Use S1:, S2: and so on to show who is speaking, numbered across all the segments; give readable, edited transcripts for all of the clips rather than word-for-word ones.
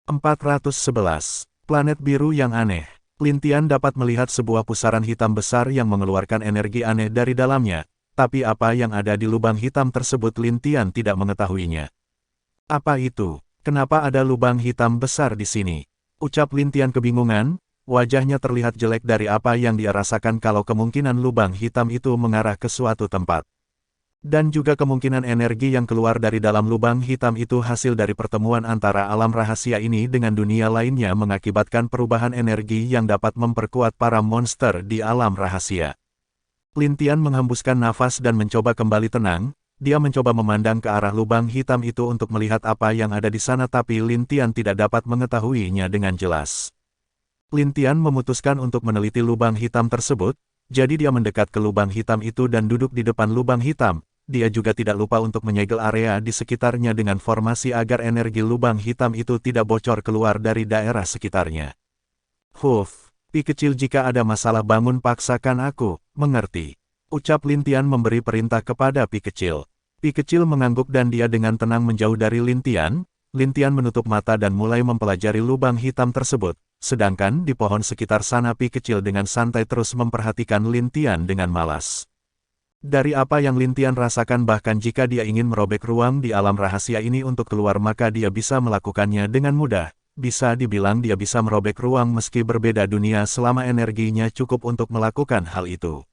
S1: 411. Planet biru yang aneh. Lin Tian dapat melihat sebuah pusaran hitam besar yang mengeluarkan energi aneh dari dalamnya, tapi apa yang ada di lubang hitam tersebut Lin Tian tidak mengetahuinya. Apa itu? Kenapa ada lubang hitam besar di sini? Ucap Lin Tian kebingungan, wajahnya terlihat jelek dari apa yang dia rasakan kalau kemungkinan lubang hitam itu mengarah ke suatu tempat. Dan juga kemungkinan energi yang keluar dari dalam lubang hitam itu hasil dari pertemuan antara alam rahasia ini dengan dunia lainnya mengakibatkan perubahan energi yang dapat memperkuat para monster di alam rahasia. Lin Tian menghembuskan nafas dan mencoba kembali tenang, dia mencoba memandang ke arah lubang hitam itu untuk melihat apa yang ada di sana tapi Lin Tian tidak dapat mengetahuinya dengan jelas. Lin Tian memutuskan untuk meneliti lubang hitam tersebut, jadi dia mendekat ke lubang hitam itu dan duduk di depan lubang hitam. Dia juga tidak lupa untuk menyegel area di sekitarnya dengan formasi agar energi lubang hitam itu tidak bocor keluar dari daerah sekitarnya. Pi kecil jika ada masalah bangun paksakan aku, mengerti. Ucap Lin Tian memberi perintah kepada Pi kecil. Pi kecil mengangguk dan dia dengan tenang menjauh dari Lin Tian. Lin Tian menutup mata dan mulai mempelajari lubang hitam tersebut. Sedangkan di pohon sekitar sana Pi kecil dengan santai terus memperhatikan Lin Tian dengan malas. Dari apa yang Lin Tian rasakan bahkan jika dia ingin merobek ruang di alam rahasia ini untuk keluar maka dia bisa melakukannya dengan mudah. Bisa dibilang dia bisa merobek ruang meski berbeda dunia selama energinya cukup untuk melakukan hal itu.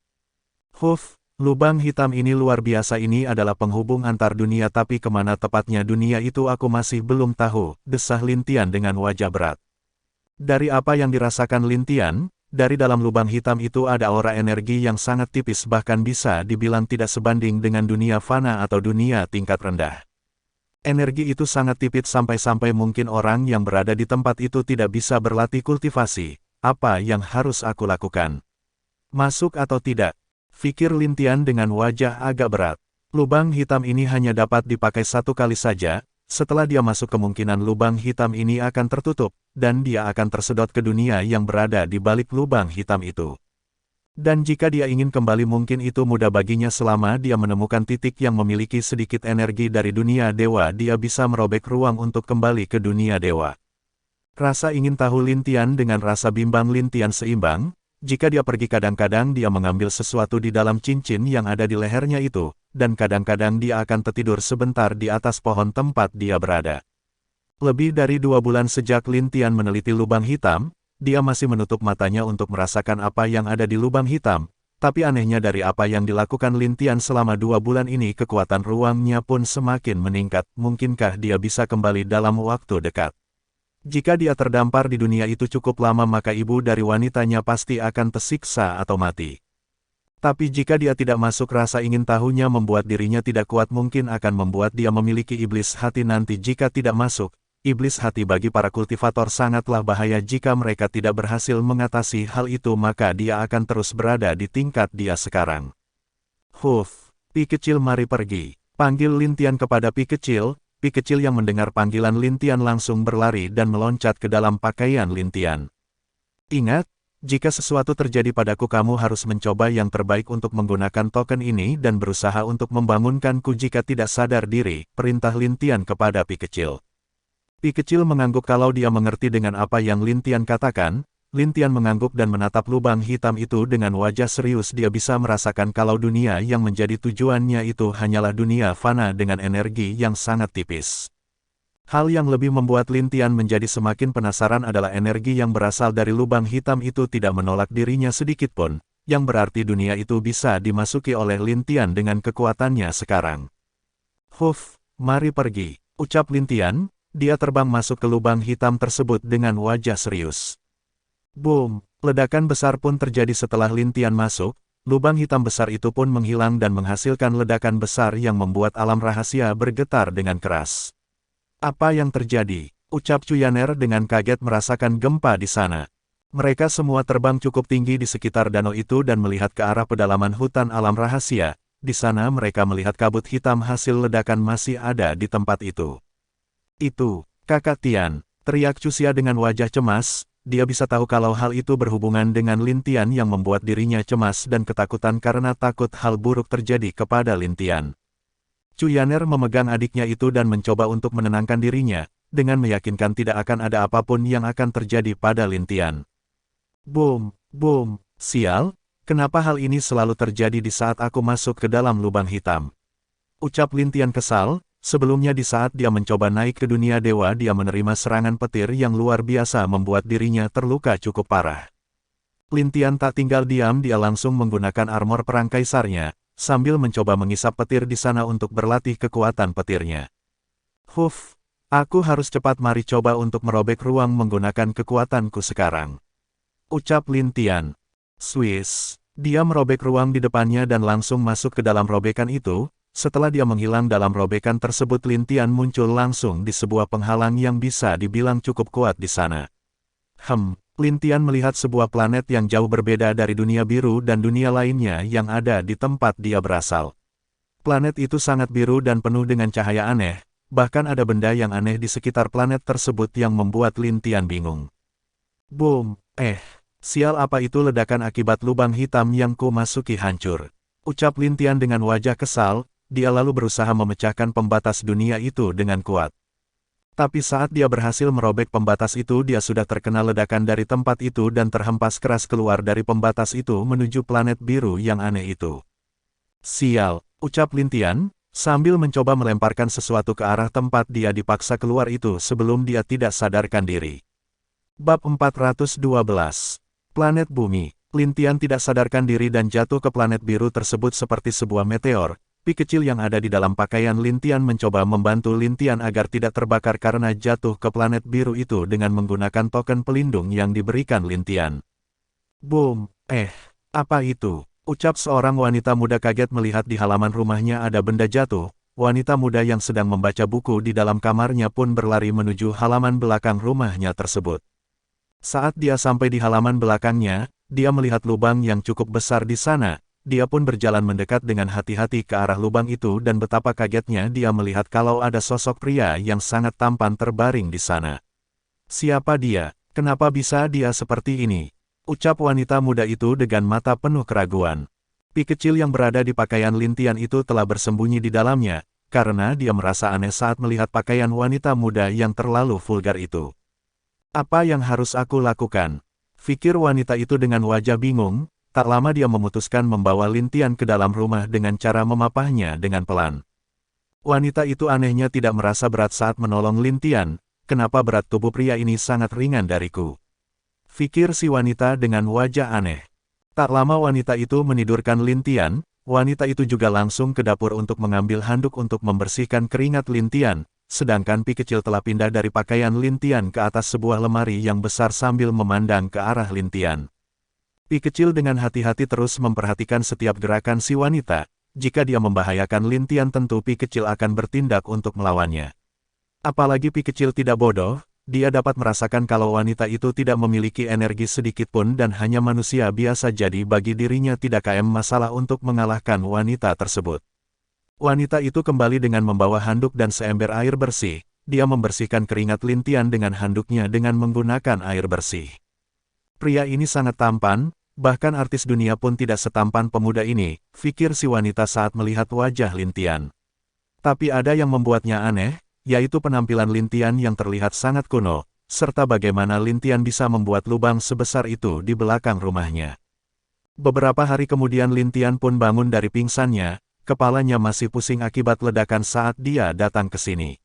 S1: Lubang hitam ini luar biasa ini adalah penghubung antar dunia tapi kemana tepatnya dunia itu aku masih belum tahu, desah Lin Tian dengan wajah berat. Dari apa yang dirasakan Lin Tian, dari dalam lubang hitam itu ada aura energi yang sangat tipis bahkan bisa dibilang tidak sebanding dengan dunia fana atau dunia tingkat rendah. Energi itu sangat tipis sampai-sampai mungkin orang yang berada di tempat itu tidak bisa berlatih kultivasi. Apa yang harus aku lakukan? Masuk atau tidak? Pikir Lin Tian dengan wajah agak berat. Lubang hitam ini hanya dapat dipakai satu kali saja. Setelah dia masuk kemungkinan lubang hitam ini akan tertutup, dan dia akan tersedot ke dunia yang berada di balik lubang hitam itu. Dan jika dia ingin kembali mungkin itu mudah baginya selama dia menemukan titik yang memiliki sedikit energi dari dunia dewa dia bisa merobek ruang untuk kembali ke dunia dewa. Rasa ingin tahu Lin Tian dengan rasa bimbang Lin Tian seimbang, jika dia pergi kadang-kadang dia mengambil sesuatu di dalam cincin yang ada di lehernya itu, dan kadang-kadang dia akan tertidur sebentar di atas pohon tempat dia berada. Lebih dari 2 bulan sejak Lin Tian meneliti lubang hitam, dia masih menutup matanya untuk merasakan apa yang ada di lubang hitam, tapi anehnya dari apa yang dilakukan Lin Tian selama 2 bulan ini kekuatan ruangnya pun semakin meningkat, mungkinkah dia bisa kembali dalam waktu dekat. Jika dia terdampar di dunia itu cukup lama maka ibu dari wanitanya pasti akan tersiksa atau mati. Tapi jika dia tidak masuk rasa ingin tahunya membuat dirinya tidak kuat mungkin akan membuat dia memiliki iblis hati nanti jika tidak masuk. Iblis hati bagi para kultivator sangatlah bahaya jika mereka tidak berhasil mengatasi hal itu maka dia akan terus berada di tingkat dia sekarang. Pi kecil mari pergi. Panggil Lin Tian kepada Pi kecil. Pi kecil yang mendengar panggilan Lin Tian langsung berlari dan meloncat ke dalam pakaian Lin Tian. Ingat, jika sesuatu terjadi padaku kamu harus mencoba yang terbaik untuk menggunakan token ini dan berusaha untuk membangunkanku jika tidak sadar diri, perintah Lin Tian kepada Pi kecil. Pi kecil mengangguk kalau dia mengerti dengan apa yang Lin Tian katakan. Lin Tian mengangguk dan menatap lubang hitam itu dengan wajah serius dia bisa merasakan kalau dunia yang menjadi tujuannya itu hanyalah dunia fana dengan energi yang sangat tipis. Hal yang lebih membuat Lin Tian menjadi semakin penasaran adalah energi yang berasal dari lubang hitam itu tidak menolak dirinya sedikitpun, yang berarti dunia itu bisa dimasuki oleh Lin Tian dengan kekuatannya sekarang. Mari pergi, ucap Lin Tian, dia terbang masuk ke lubang hitam tersebut dengan wajah serius. Boom! Ledakan besar pun terjadi setelah Lin Tian masuk, lubang hitam besar itu pun menghilang dan menghasilkan ledakan besar yang membuat alam rahasia bergetar dengan keras. Apa yang terjadi? Ucap Cuyaner dengan kaget merasakan gempa di sana. Mereka semua terbang cukup tinggi di sekitar danau itu dan melihat ke arah pedalaman hutan alam rahasia. Di sana mereka melihat kabut hitam hasil ledakan masih ada di tempat itu. Itu, Kakak Tian, teriak Cusia dengan wajah cemas. Dia bisa tahu kalau hal itu berhubungan dengan Lin Tian yang membuat dirinya cemas dan ketakutan karena takut hal buruk terjadi kepada Lin Tian. Chu Yaner memegang adiknya itu dan mencoba untuk menenangkan dirinya, dengan meyakinkan tidak akan ada apapun yang akan terjadi pada Lin Tian. Boom, boom, sial, kenapa hal ini selalu terjadi di saat aku masuk ke dalam lubang hitam? Ucap Lin Tian kesal, sebelumnya di saat dia mencoba naik ke dunia dewa dia menerima serangan petir yang luar biasa membuat dirinya terluka cukup parah. Lin Tian tak tinggal diam, dia langsung menggunakan armor perang kaisarnya, sambil mencoba mengisap petir di sana untuk berlatih kekuatan petirnya. Huff, aku harus cepat, mari coba untuk merobek ruang menggunakan kekuatanku sekarang. Ucap Lin Tian. Swiss, dia merobek ruang di depannya dan langsung masuk ke dalam robekan itu. Setelah dia menghilang dalam robekan tersebut, Lin Tian muncul langsung di sebuah penghalang yang bisa dibilang cukup kuat di sana. Lin Tian melihat sebuah planet yang jauh berbeda dari dunia biru dan dunia lainnya yang ada di tempat dia berasal. Planet itu sangat biru dan penuh dengan cahaya aneh, bahkan ada benda yang aneh di sekitar planet tersebut yang membuat Lin Tian bingung. Boom, sial, apa itu ledakan akibat lubang hitam yang ku masuki hancur? Ucap Lin Tian dengan wajah kesal, dia lalu berusaha memecahkan pembatas dunia itu dengan kuat. Tapi saat dia berhasil merobek pembatas itu, dia sudah terkena ledakan dari tempat itu dan terhempas keras keluar dari pembatas itu menuju planet biru yang aneh itu. Sial, ucap Lin Tian, sambil mencoba melemparkan sesuatu ke arah tempat dia dipaksa keluar itu sebelum dia tidak sadarkan diri. Bab 412. Planet Bumi. Lin Tian tidak sadarkan diri dan jatuh ke planet biru tersebut seperti sebuah meteor. Pi kecil yang ada di dalam pakaian Lin Tian mencoba membantu Lin Tian agar tidak terbakar karena jatuh ke planet biru itu dengan menggunakan token pelindung yang diberikan Lin Tian. Boom, apa itu? Ucap seorang wanita muda kaget melihat di halaman rumahnya ada benda jatuh. Wanita muda yang sedang membaca buku di dalam kamarnya pun berlari menuju halaman belakang rumahnya tersebut. Saat dia sampai di halaman belakangnya, dia melihat lubang yang cukup besar di sana. Dia pun berjalan mendekat dengan hati-hati ke arah lubang itu dan betapa kagetnya dia melihat kalau ada sosok pria yang sangat tampan terbaring di sana. Siapa dia? Kenapa bisa dia seperti ini? Ucap wanita muda itu dengan mata penuh keraguan. Pi kecil yang berada di pakaian Lin Tian itu telah bersembunyi di dalamnya, karena dia merasa aneh saat melihat pakaian wanita muda yang terlalu vulgar itu. Apa yang harus aku lakukan? Pikir wanita itu dengan wajah bingung. Tak lama dia memutuskan membawa Lin Tian ke dalam rumah dengan cara memapahnya dengan pelan. Wanita itu anehnya tidak merasa berat saat menolong Lin Tian. Kenapa berat tubuh pria ini sangat ringan dariku? Pikir si wanita dengan wajah aneh. Tak lama wanita itu menidurkan Lin Tian. Wanita itu juga langsung ke dapur untuk mengambil handuk untuk membersihkan keringat Lin Tian. Sedangkan Pi kecil telah pindah dari pakaian Lin Tian ke atas sebuah lemari yang besar sambil memandang ke arah Lin Tian. Pi kecil dengan hati-hati terus memperhatikan setiap gerakan si wanita. Jika dia membahayakan Lin Tian, tentu Pi kecil akan bertindak untuk melawannya. Apalagi Pi kecil tidak bodoh, dia dapat merasakan kalau wanita itu tidak memiliki energi sedikit pun dan hanya manusia biasa, jadi bagi dirinya tidak masalah untuk mengalahkan wanita tersebut. Wanita itu kembali dengan membawa handuk dan seember air bersih. Dia membersihkan keringat Lin Tian dengan handuknya dengan menggunakan air bersih. Pria ini sangat tampan, bahkan artis dunia pun tidak setampan pemuda ini, pikir si wanita saat melihat wajah Lin Tian. Tapi ada yang membuatnya aneh, yaitu penampilan Lin Tian yang terlihat sangat kuno, serta bagaimana Lin Tian bisa membuat lubang sebesar itu di belakang rumahnya. Beberapa hari kemudian Lin Tian pun bangun dari pingsannya, kepalanya masih pusing akibat ledakan saat dia datang ke sini.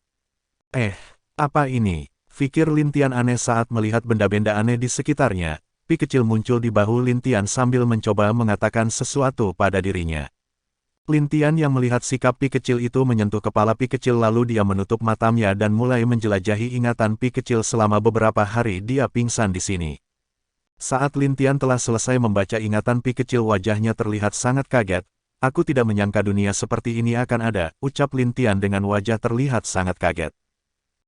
S1: Apa ini? Pikir Lin Tian aneh saat melihat benda-benda aneh di sekitarnya. Pi kecil muncul di bahu Lin Tian sambil mencoba mengatakan sesuatu pada dirinya. Lin Tian yang melihat sikap Pi kecil itu menyentuh kepala Pi kecil, lalu dia menutup matanya dan mulai menjelajahi ingatan Pi kecil selama beberapa hari dia pingsan di sini. Saat Lin Tian telah selesai membaca ingatan Pi kecil, wajahnya terlihat sangat kaget. Aku tidak menyangka dunia seperti ini akan ada, ucap Lin Tian dengan wajah terlihat sangat kaget.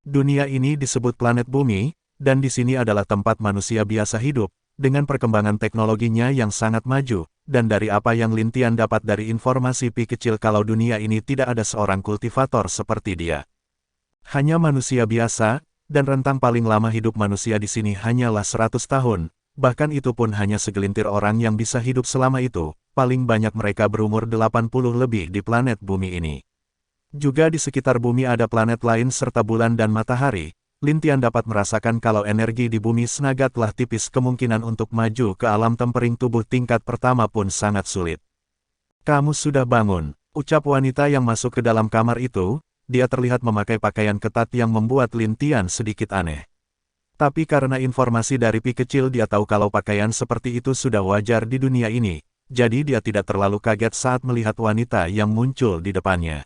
S1: Dunia ini disebut planet bumi, dan di sini adalah tempat manusia biasa hidup, dengan perkembangan teknologinya yang sangat maju, dan dari apa yang Lin Tian dapat dari informasi Pi kecil kalau dunia ini tidak ada seorang kultivator seperti dia. Hanya manusia biasa, dan rentang paling lama hidup manusia di sini hanyalah 100 tahun, bahkan itu pun hanya segelintir orang yang bisa hidup selama itu, paling banyak mereka berumur 80 lebih di planet bumi ini. Juga di sekitar bumi ada planet lain serta bulan dan matahari. Lintian dapat merasakan kalau energi di bumi sangat tipis, kemungkinan untuk maju ke alam tempering tubuh tingkat pertama pun sangat sulit. Kamu sudah bangun, ucap wanita yang masuk ke dalam kamar itu. Dia terlihat memakai pakaian ketat yang membuat Lintian sedikit aneh. Tapi karena informasi dari Pi kecil, dia tahu kalau pakaian seperti itu sudah wajar di dunia ini. Jadi dia tidak terlalu kaget saat melihat wanita yang muncul di depannya.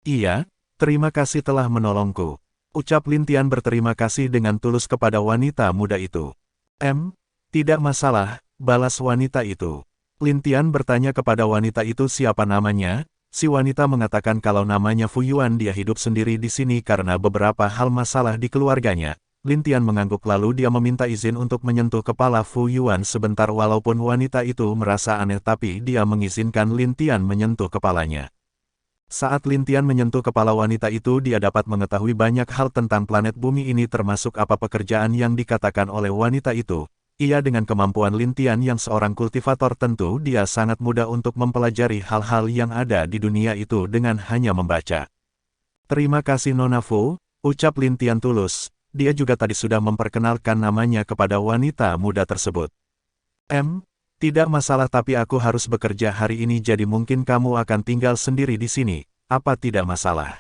S1: Iya, terima kasih telah menolongku. Ucap Lintian berterima kasih dengan tulus kepada wanita muda itu. Tidak masalah, balas wanita itu. Lintian bertanya kepada wanita itu siapa namanya. Si wanita mengatakan kalau namanya Fu Yuan. Dia hidup sendiri di sini karena beberapa hal masalah di keluarganya. Lintian mengangguk lalu dia meminta izin untuk menyentuh kepala Fu Yuan sebentar. Walaupun wanita itu merasa aneh, tapi dia mengizinkan Lintian menyentuh kepalanya. Saat Lintian menyentuh kepala wanita itu, dia dapat mengetahui banyak hal tentang planet bumi ini, termasuk apa pekerjaan yang dikatakan oleh wanita itu. Ia dengan kemampuan Lintian yang seorang kultivator, tentu dia sangat mudah untuk mempelajari hal-hal yang ada di dunia itu dengan hanya membaca. Terima kasih Nona Fu, ucap Lintian tulus. Dia juga tadi sudah memperkenalkan namanya kepada wanita muda tersebut. Tidak masalah, tapi aku harus bekerja hari ini, jadi mungkin kamu akan tinggal sendiri di sini, apa tidak masalah?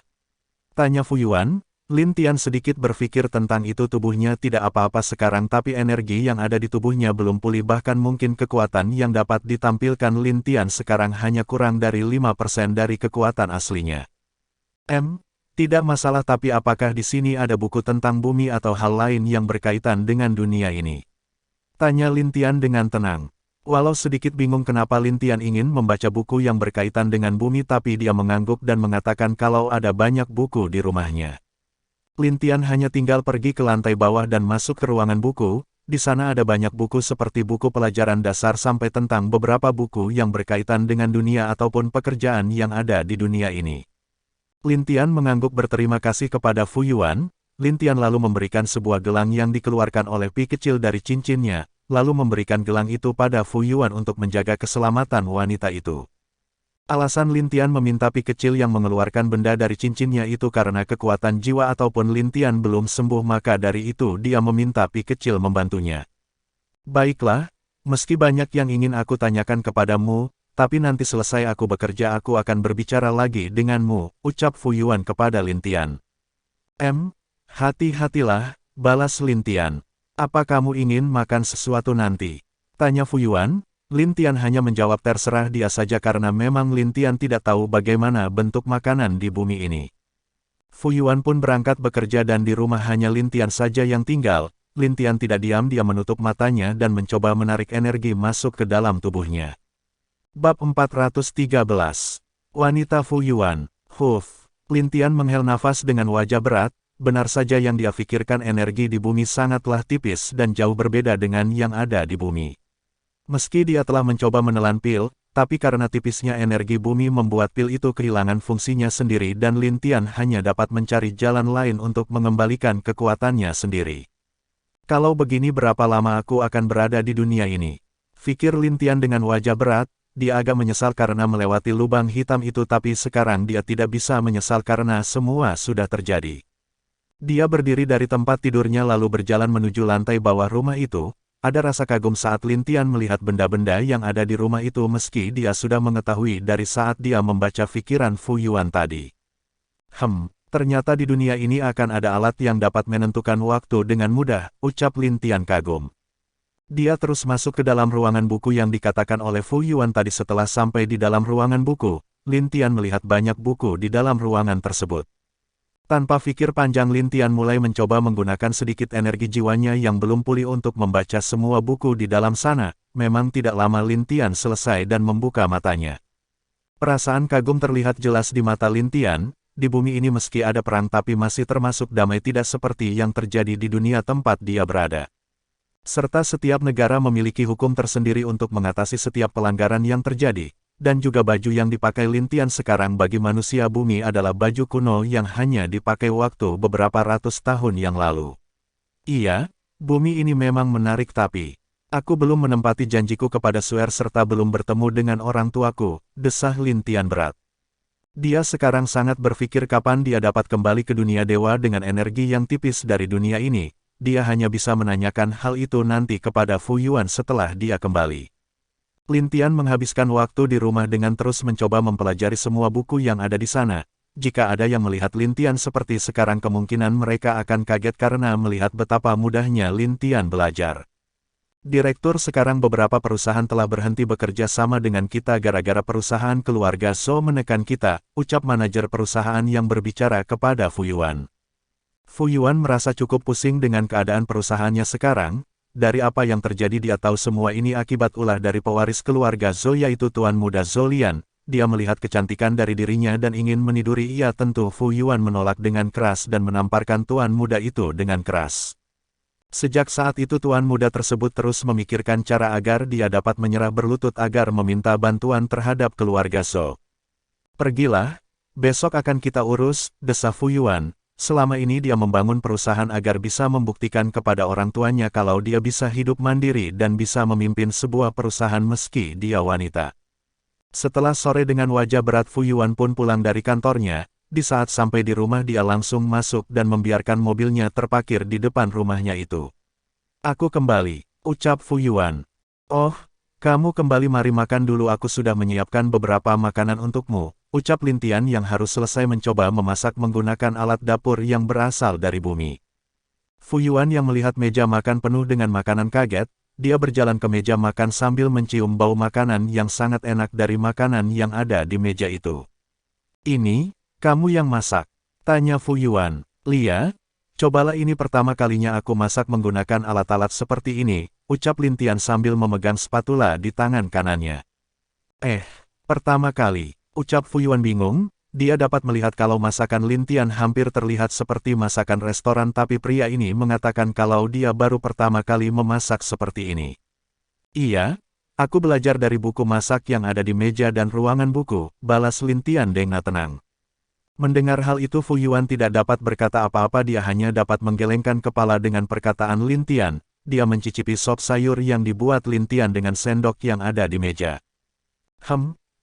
S1: Tanya Fu Yuan. Lintian sedikit berpikir tentang itu, tubuhnya tidak apa-apa sekarang, tapi energi yang ada di tubuhnya belum pulih, bahkan mungkin kekuatan yang dapat ditampilkan Lintian sekarang hanya kurang dari 5% dari kekuatan aslinya. Tidak masalah, tapi apakah di sini ada buku tentang bumi atau hal lain yang berkaitan dengan dunia ini? Tanya Lintian dengan tenang. Walau sedikit bingung kenapa Lintian ingin membaca buku yang berkaitan dengan bumi, tapi dia mengangguk dan mengatakan kalau ada banyak buku di rumahnya. Lintian hanya tinggal pergi ke lantai bawah dan masuk ke ruangan buku. Di sana ada banyak buku seperti buku pelajaran dasar sampai tentang beberapa buku yang berkaitan dengan dunia ataupun pekerjaan yang ada di dunia ini. Lintian mengangguk berterima kasih kepada Fu Yuan. Lintian lalu memberikan sebuah gelang yang dikeluarkan oleh Pi kecil dari cincinnya, lalu memberikan gelang itu pada Fu Yuan untuk menjaga keselamatan wanita itu. Alasan Lintian meminta Pi kecil yang mengeluarkan benda dari cincinnya itu karena kekuatan jiwa ataupun Lintian belum sembuh, maka dari itu dia meminta Pi kecil membantunya. Baiklah, meski banyak yang ingin aku tanyakan kepadamu, tapi nanti selesai aku bekerja aku akan berbicara lagi denganmu, ucap Fu Yuan kepada Lintian. Hati-hatilah, balas Lintian. Apa kamu ingin makan sesuatu nanti? Tanya Fu Yuan. Lintian hanya menjawab terserah dia saja karena memang Lintian tidak tahu bagaimana bentuk makanan di bumi ini. Fu Yuan pun berangkat bekerja dan di rumah hanya Lintian saja yang tinggal. Lintian tidak diam, dia menutup matanya dan mencoba menarik energi masuk ke dalam tubuhnya. Bab 413. Wanita Fu Yuan. Lintian menghela nafas dengan wajah berat. Benar saja yang dia pikirkan, energi di bumi sangatlah tipis dan jauh berbeda dengan yang ada di bumi. Meski dia telah mencoba menelan pil, tapi karena tipisnya energi bumi membuat pil itu kehilangan fungsinya sendiri dan Lintian hanya dapat mencari jalan lain untuk mengembalikan kekuatannya sendiri. Kalau begini berapa lama aku akan berada di dunia ini? Pikir Lintian dengan wajah berat. Dia agak menyesal karena melewati lubang hitam itu, tapi sekarang dia tidak bisa menyesal karena semua sudah terjadi. Dia berdiri dari tempat tidurnya lalu berjalan menuju lantai bawah rumah itu. Ada rasa kagum saat Lintian melihat benda-benda yang ada di rumah itu, meski dia sudah mengetahui dari saat dia membaca pikiran Fu Yuan tadi. Ternyata di dunia ini akan ada alat yang dapat menentukan waktu dengan mudah, ucap Lintian kagum. Dia terus masuk ke dalam ruangan buku yang dikatakan oleh Fu Yuan tadi. Setelah sampai di dalam ruangan buku, Lintian melihat banyak buku di dalam ruangan tersebut. Tanpa pikir panjang, Lintian mulai mencoba menggunakan sedikit energi jiwanya yang belum pulih untuk membaca semua buku di dalam sana. Memang tidak lama Lintian selesai dan membuka matanya. Perasaan kagum terlihat jelas di mata Lintian. Di bumi ini meski ada perang tapi masih termasuk damai, tidak seperti yang terjadi di dunia tempat dia berada. Serta setiap negara memiliki hukum tersendiri untuk mengatasi setiap pelanggaran yang terjadi. Dan juga baju yang dipakai Lintian sekarang bagi manusia bumi adalah baju kuno yang hanya dipakai waktu beberapa ratus tahun yang lalu. Iya, bumi ini memang menarik, tapi aku belum menempati janjiku kepada Suer serta belum bertemu dengan orang tuaku, desah Lintian berat. Dia sekarang sangat berpikir kapan dia dapat kembali ke dunia dewa dengan energi yang tipis dari dunia ini. Dia hanya bisa menanyakan hal itu nanti kepada Fu Yuan setelah dia kembali. Lin Tian menghabiskan waktu di rumah dengan terus mencoba mempelajari semua buku yang ada di sana. Jika ada yang melihat Lin Tian seperti sekarang, kemungkinan mereka akan kaget karena melihat betapa mudahnya Lin Tian belajar. Direktur, sekarang beberapa perusahaan telah berhenti bekerja sama dengan kita gara-gara perusahaan keluarga Zhou menekan kita, ucap manajer perusahaan yang berbicara kepada Fu Yuan. Fu Yuan merasa cukup pusing dengan keadaan perusahaannya sekarang. Dari apa yang terjadi dia tahu semua ini akibat ulah dari pewaris keluarga Zhou yaitu Tuan Muda Zhou Lian. Dia melihat kecantikan dari dirinya dan ingin meniduri ia. Tentu Fu Yuan menolak dengan keras dan menamparkan Tuan Muda itu dengan keras. Sejak saat itu Tuan Muda tersebut terus memikirkan cara agar dia dapat menyerah berlutut agar meminta bantuan terhadap keluarga Zhou. Pergilah, besok akan kita urus, desa Fu Yuan. Selama ini dia membangun perusahaan agar bisa membuktikan kepada orang tuanya kalau dia bisa hidup mandiri dan bisa memimpin sebuah perusahaan meski dia wanita. Setelah sore dengan wajah berat Fu Yuan pun pulang dari kantornya. Di saat sampai di rumah dia langsung masuk dan membiarkan mobilnya terparkir di depan rumahnya itu. Aku kembali, ucap Fu Yuan. Oh, kamu kembali, mari makan dulu, aku sudah menyiapkan beberapa makanan untukmu, ucap Lin Tian yang harus selesai mencoba memasak menggunakan alat dapur yang berasal dari bumi. Fu Yuan yang melihat meja makan penuh dengan makanan kaget, dia berjalan ke meja makan sambil mencium bau makanan yang sangat enak dari makanan yang ada di meja itu. Ini, kamu yang masak? Tanya Fu Yuan. Lia, cobalah, ini pertama kalinya aku masak menggunakan alat-alat seperti ini, ucap Lin Tian sambil memegang spatula di tangan kanannya. Pertama kali, ucap Fu Yuan bingung, dia dapat melihat kalau masakan Lin Tian hampir terlihat seperti masakan restoran tapi pria ini mengatakan kalau dia baru pertama kali memasak seperti ini. Iya, aku belajar dari buku masak yang ada di meja dan ruangan buku, balas Lin Tian dengan tenang. Mendengar hal itu Fu Yuan tidak dapat berkata apa-apa, dia hanya dapat menggelengkan kepala dengan perkataan Lin Tian. Dia mencicipi sop sayur yang dibuat Lin Tian dengan sendok yang ada di meja.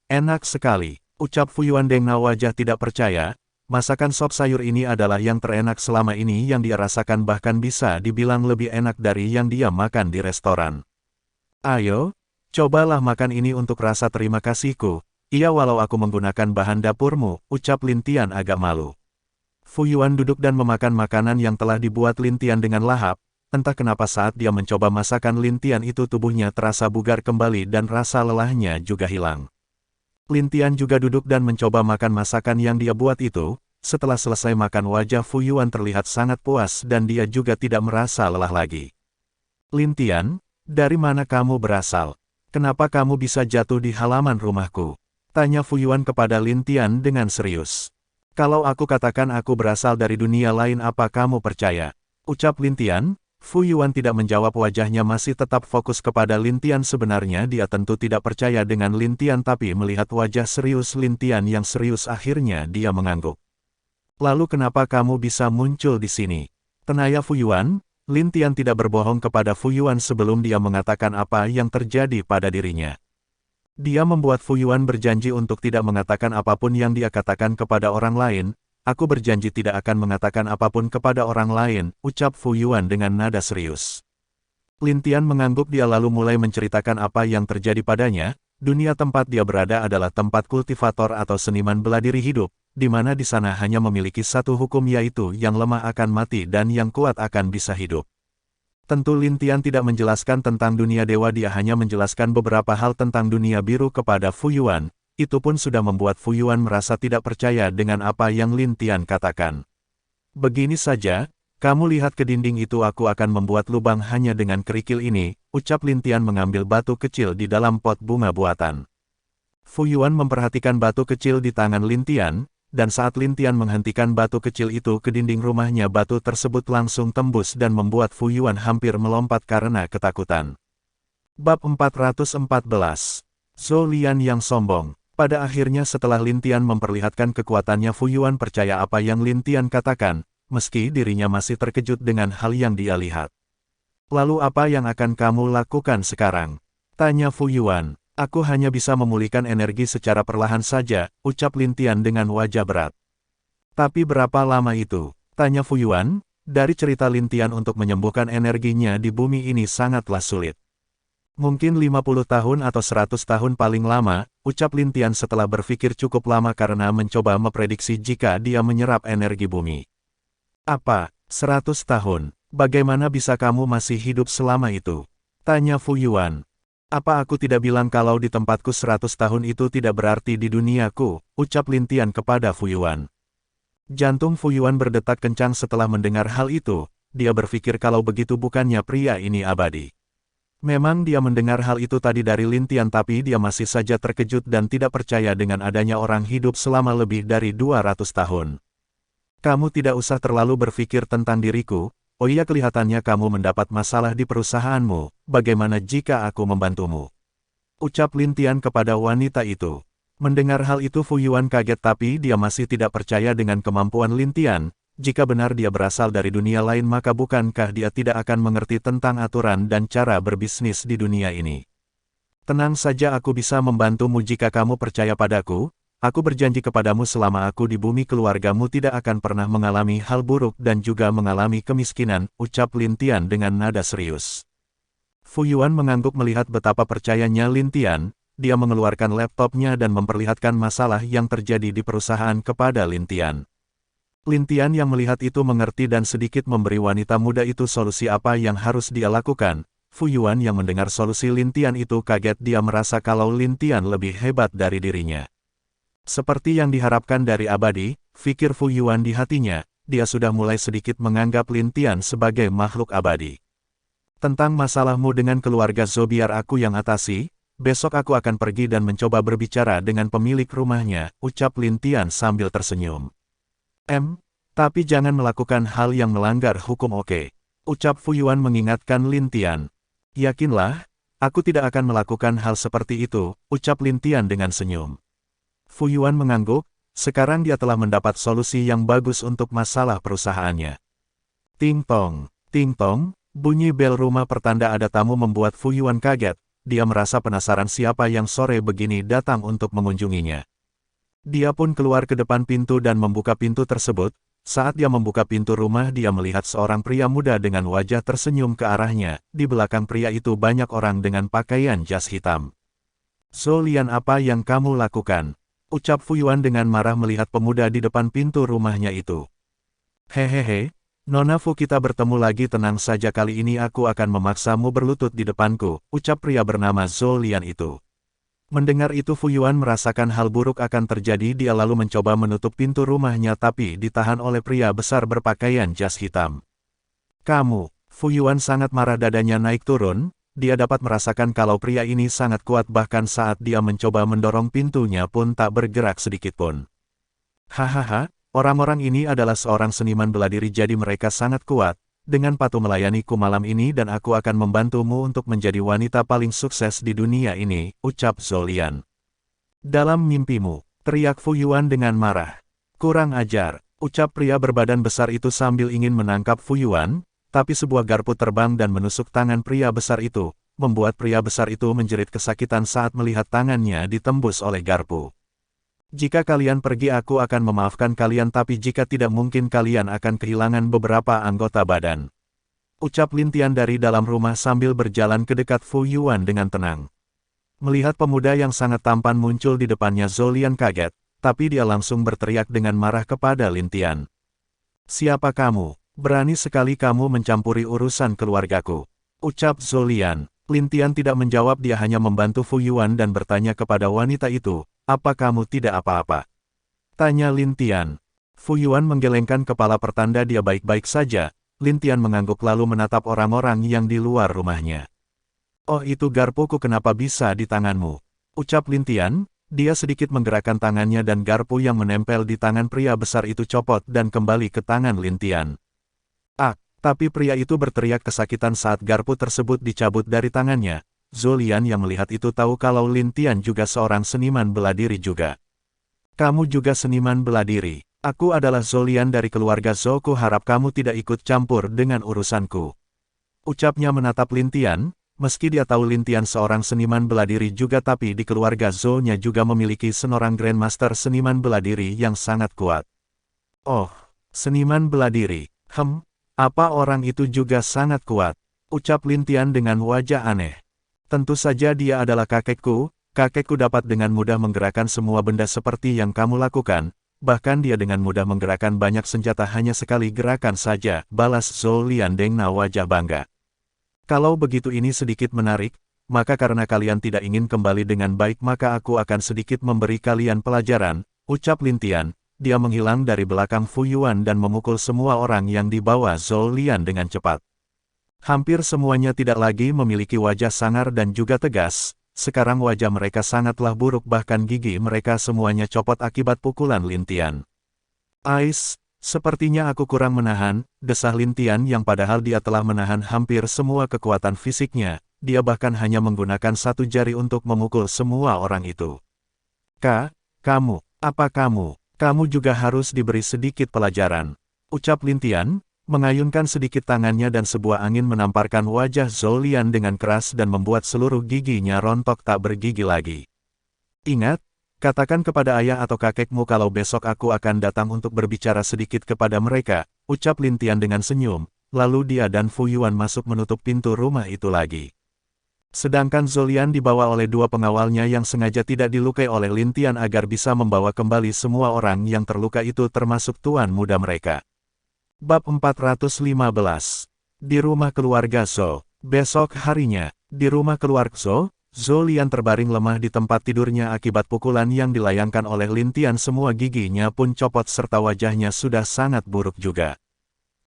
S1: Enak sekali, ucap Fu Yuan dengan wajah tidak percaya. Masakan sop sayur ini adalah yang terenak selama ini yang dia rasakan, bahkan bisa dibilang lebih enak dari yang dia makan di restoran. Ayo, cobalah makan ini untuk rasa terima kasihku. Iya, walau aku menggunakan bahan dapurmu, ucap Lin Tian agak malu. Fu Yuan duduk dan memakan makanan yang telah dibuat Lin Tian dengan lahap. Entah kenapa saat dia mencoba masakan Lin Tian itu tubuhnya terasa bugar kembali dan rasa lelahnya juga hilang. Lin Tian juga duduk dan mencoba makan masakan yang dia buat itu. Setelah selesai makan wajah Fu Yuan terlihat sangat puas dan dia juga tidak merasa lelah lagi. Lin Tian, dari mana kamu berasal? Kenapa kamu bisa jatuh di halaman rumahku? Tanya Fu Yuan kepada Lin Tian dengan serius. Kalau aku katakan aku berasal dari dunia lain, apa kamu percaya? Ucap Lin Tian. Fu Yuan tidak menjawab, wajahnya masih tetap fokus kepada Lin Tian. Sebenarnya dia tentu tidak percaya dengan Lin Tian, tapi melihat wajah serius Lin Tian yang serius akhirnya dia mengangguk. Lalu kenapa kamu bisa muncul di sini? Tanya Fu Yuan. Lin Tian tidak berbohong kepada Fu Yuan sebelum dia mengatakan apa yang terjadi pada dirinya. Dia membuat Fu Yuan berjanji untuk tidak mengatakan apapun yang dia katakan kepada orang lain. Aku berjanji tidak akan mengatakan apapun kepada orang lain, ucap Fu Yuan dengan nada serius. Lin Tian mengangguk, dia lalu mulai menceritakan apa yang terjadi padanya. Dunia tempat dia berada adalah tempat kultivator atau seniman bela diri hidup, di mana di sana hanya memiliki satu hukum, yaitu yang lemah akan mati dan yang kuat akan bisa hidup. Tentu Lin Tian tidak menjelaskan tentang dunia dewa, dia hanya menjelaskan beberapa hal tentang dunia biru kepada Fu Yuan. Itu pun sudah membuat Fu Yuan merasa tidak percaya dengan apa yang Lin Tian katakan. Begini saja, kamu lihat ke dinding itu, aku akan membuat lubang hanya dengan kerikil ini, ucap Lin Tian mengambil batu kecil di dalam pot bunga buatan. Fu Yuan memperhatikan batu kecil di tangan Lin Tian. Dan saat Lin Tian menghentikan batu kecil itu ke dinding rumahnya, batu tersebut langsung tembus dan membuat Fu Yuan hampir melompat karena ketakutan. Bab 414. Zhou Lian yang sombong. Pada akhirnya setelah Lin Tian memperlihatkan kekuatannya, Fu Yuan percaya apa yang Lin Tian katakan, meski dirinya masih terkejut dengan hal yang dia lihat. Lalu apa yang akan kamu lakukan sekarang? Tanya Fu Yuan. Aku hanya bisa memulihkan energi secara perlahan saja, ucap Lin Tian dengan wajah berat. Tapi berapa lama itu? Tanya Fu Yuan. Dari cerita Lin Tian untuk menyembuhkan energinya di bumi ini sangatlah sulit. Mungkin 50 tahun atau 100 tahun paling lama, ucap Lin Tian setelah berpikir cukup lama karena mencoba memprediksi jika dia menyerap energi bumi. Apa, 100 tahun? Bagaimana bisa kamu masih hidup selama itu? Tanya Fu Yuan. Apa aku tidak bilang kalau di tempatku 100 tahun itu tidak berarti di duniaku, ucap Lin Tian kepada Fu Yuan. Jantung Fu Yuan berdetak kencang setelah mendengar hal itu, dia berpikir kalau begitu bukannya pria ini abadi. Memang dia mendengar hal itu tadi dari Lin Tian tapi dia masih saja terkejut dan tidak percaya dengan adanya orang hidup selama lebih dari 200 tahun. Kamu tidak usah terlalu berpikir tentang diriku, oh iya kelihatannya kamu mendapat masalah di perusahaanmu, bagaimana jika aku membantumu? Ucap Lin Tian kepada wanita itu. Mendengar hal itu Fu Yuan kaget tapi dia masih tidak percaya dengan kemampuan Lin Tian. Jika benar dia berasal dari dunia lain maka bukankah dia tidak akan mengerti tentang aturan dan cara berbisnis di dunia ini. Tenang saja aku bisa membantumu jika kamu percaya padaku, aku berjanji kepadamu selama aku di bumi keluargamu tidak akan pernah mengalami hal buruk dan juga mengalami kemiskinan, ucap Lin Tian dengan nada serius. Fu Yuan mengangguk melihat betapa percayanya Lin Tian. Dia mengeluarkan laptopnya dan memperlihatkan masalah yang terjadi di perusahaan kepada Lin Tian. Lin Tian yang melihat itu mengerti dan sedikit memberi wanita muda itu solusi apa yang harus dia lakukan. Fu Yuan yang mendengar solusi Lin Tian itu kaget dia merasa kalau Lin Tian lebih hebat dari dirinya. Seperti yang diharapkan dari abadi, pikir Fu Yuan di hatinya, dia sudah mulai sedikit menganggap Lin Tian sebagai makhluk abadi. Tentang masalahmu dengan keluarga Zhou biar aku yang atasi. Besok aku akan pergi dan mencoba berbicara dengan pemilik rumahnya, ucap Lin Tian sambil tersenyum. Tapi jangan melakukan hal yang melanggar hukum oke? Ucap Fu Yuan mengingatkan Lin Tian. Yakinlah, aku tidak akan melakukan hal seperti itu, ucap Lin Tian dengan senyum. Fu Yuan mengangguk, sekarang dia telah mendapat solusi yang bagus untuk masalah perusahaannya. Ting tong, bunyi bel rumah pertanda ada tamu membuat Fu Yuan kaget. Dia merasa penasaran siapa yang sore begini datang untuk mengunjunginya. Dia pun keluar ke depan pintu dan membuka pintu tersebut. Saat dia membuka pintu rumah dia melihat seorang pria muda dengan wajah tersenyum ke arahnya. Di belakang pria itu banyak orang dengan pakaian jas hitam. Zhou Lian apa yang kamu lakukan? Ucap Fu Yuan dengan marah melihat pemuda di depan pintu rumahnya itu. Hehehe. Nona Fu kita bertemu lagi tenang saja kali ini aku akan memaksamu berlutut di depanku, ucap pria bernama Zhou Lian itu. Mendengar itu Fu Yuan merasakan hal buruk akan terjadi dia lalu mencoba menutup pintu rumahnya tapi ditahan oleh pria besar berpakaian jas hitam. Kamu, Fu Yuan sangat marah dadanya naik turun, dia dapat merasakan kalau pria ini sangat kuat bahkan saat dia mencoba mendorong pintunya pun tak bergerak sedikitpun. Hahaha. Orang-orang ini adalah seorang seniman bela diri jadi mereka sangat kuat, dengan patuh melayaniku malam ini dan aku akan membantumu untuk menjadi wanita paling sukses di dunia ini, ucap Zhou Lian. Dalam mimpimu, teriak Fu Yuan dengan marah. Kurang ajar, ucap pria berbadan besar itu sambil ingin menangkap Fu Yuan, tapi sebuah garpu terbang dan menusuk tangan pria besar itu, membuat pria besar itu menjerit kesakitan saat melihat tangannya ditembus oleh garpu. Jika kalian pergi aku akan memaafkan kalian tapi jika tidak mungkin kalian akan kehilangan beberapa anggota badan. Ucap Lin Tian dari dalam rumah sambil berjalan ke dekat Fu Yuan dengan tenang. Melihat pemuda yang sangat tampan muncul di depannya Zhou Lian kaget, tapi dia langsung berteriak dengan marah kepada Lin Tian. Siapa kamu? Berani sekali kamu mencampuri urusan keluargaku. Ucap Zhou Lian. Lin Tian tidak menjawab dia hanya membantu Fu Yuan dan bertanya kepada wanita itu. Apa kamu tidak apa-apa? Tanya Lin Tian. Fu Yuan menggelengkan kepala pertanda dia baik-baik saja. Lin Tian mengangguk lalu menatap orang-orang yang di luar rumahnya. Oh itu garpuku kenapa bisa di tanganmu? Ucap Lin Tian, dia sedikit menggerakkan tangannya dan garpu yang menempel di tangan pria besar itu copot dan kembali ke tangan Lin Tian. Tapi pria itu berteriak kesakitan saat garpu tersebut dicabut dari tangannya. Zhou Lian yang melihat itu tahu kalau Lin Tian juga seorang seniman bela diri juga. Kamu juga seniman bela diri. Aku adalah Zhou Lian dari keluarga Zhou ku harap kamu tidak ikut campur dengan urusanku. Ucapnya menatap Lin Tian, Meski dia tahu Lintian seorang seniman bela diri juga, tapi di keluarga Zhou-nya juga memiliki seorang Grandmaster seniman bela diri yang sangat kuat. Oh, seniman bela diri. Apa orang itu juga sangat kuat? Ucap Lintian dengan wajah aneh. Tentu saja dia adalah kakekku. Kakekku dapat dengan mudah menggerakkan semua benda seperti yang kamu lakukan. Bahkan dia dengan mudah menggerakkan banyak senjata hanya sekali gerakan saja, balas Zhou Liandengna wajah bangga. Kalau begitu ini sedikit menarik, maka karena kalian tidak ingin kembali dengan baik maka aku akan sedikit memberi kalian pelajaran, ucap Lintian. Dia menghilang dari belakang Fu Yuan dan memukul semua orang yang dibawa Zhou Lian dengan cepat. Hampir semuanya tidak lagi memiliki wajah sangar dan juga tegas. Sekarang wajah mereka sangatlah buruk, bahkan gigi mereka semuanya copot akibat pukulan Lintian. Sepertinya aku kurang menahan, desah Lintian yang padahal dia telah menahan hampir semua kekuatan fisiknya. Dia bahkan hanya menggunakan satu jari untuk memukul semua orang itu. Kamu juga harus diberi sedikit pelajaran, ucap Lintian, mengayunkan sedikit tangannya dan sebuah angin menamparkan wajah Zhou Lian dengan keras dan membuat seluruh giginya rontok tak bergigi lagi. Ingat, katakan kepada ayah atau kakekmu kalau besok aku akan datang untuk berbicara sedikit kepada mereka, ucap Lintian dengan senyum, lalu dia dan Fu Yuan masuk menutup pintu rumah itu lagi. Sedangkan Zhou Lian dibawa oleh dua pengawalnya yang sengaja tidak dilukai oleh Lintian agar bisa membawa kembali semua orang yang terluka itu termasuk tuan muda mereka. Bab 415. Di rumah keluarga Zhou. Besok harinya, di rumah keluarga Zhou, Zhou Lian terbaring lemah di tempat tidurnya akibat pukulan yang dilayangkan oleh Lintian. Semua giginya pun copot serta wajahnya sudah sangat buruk juga.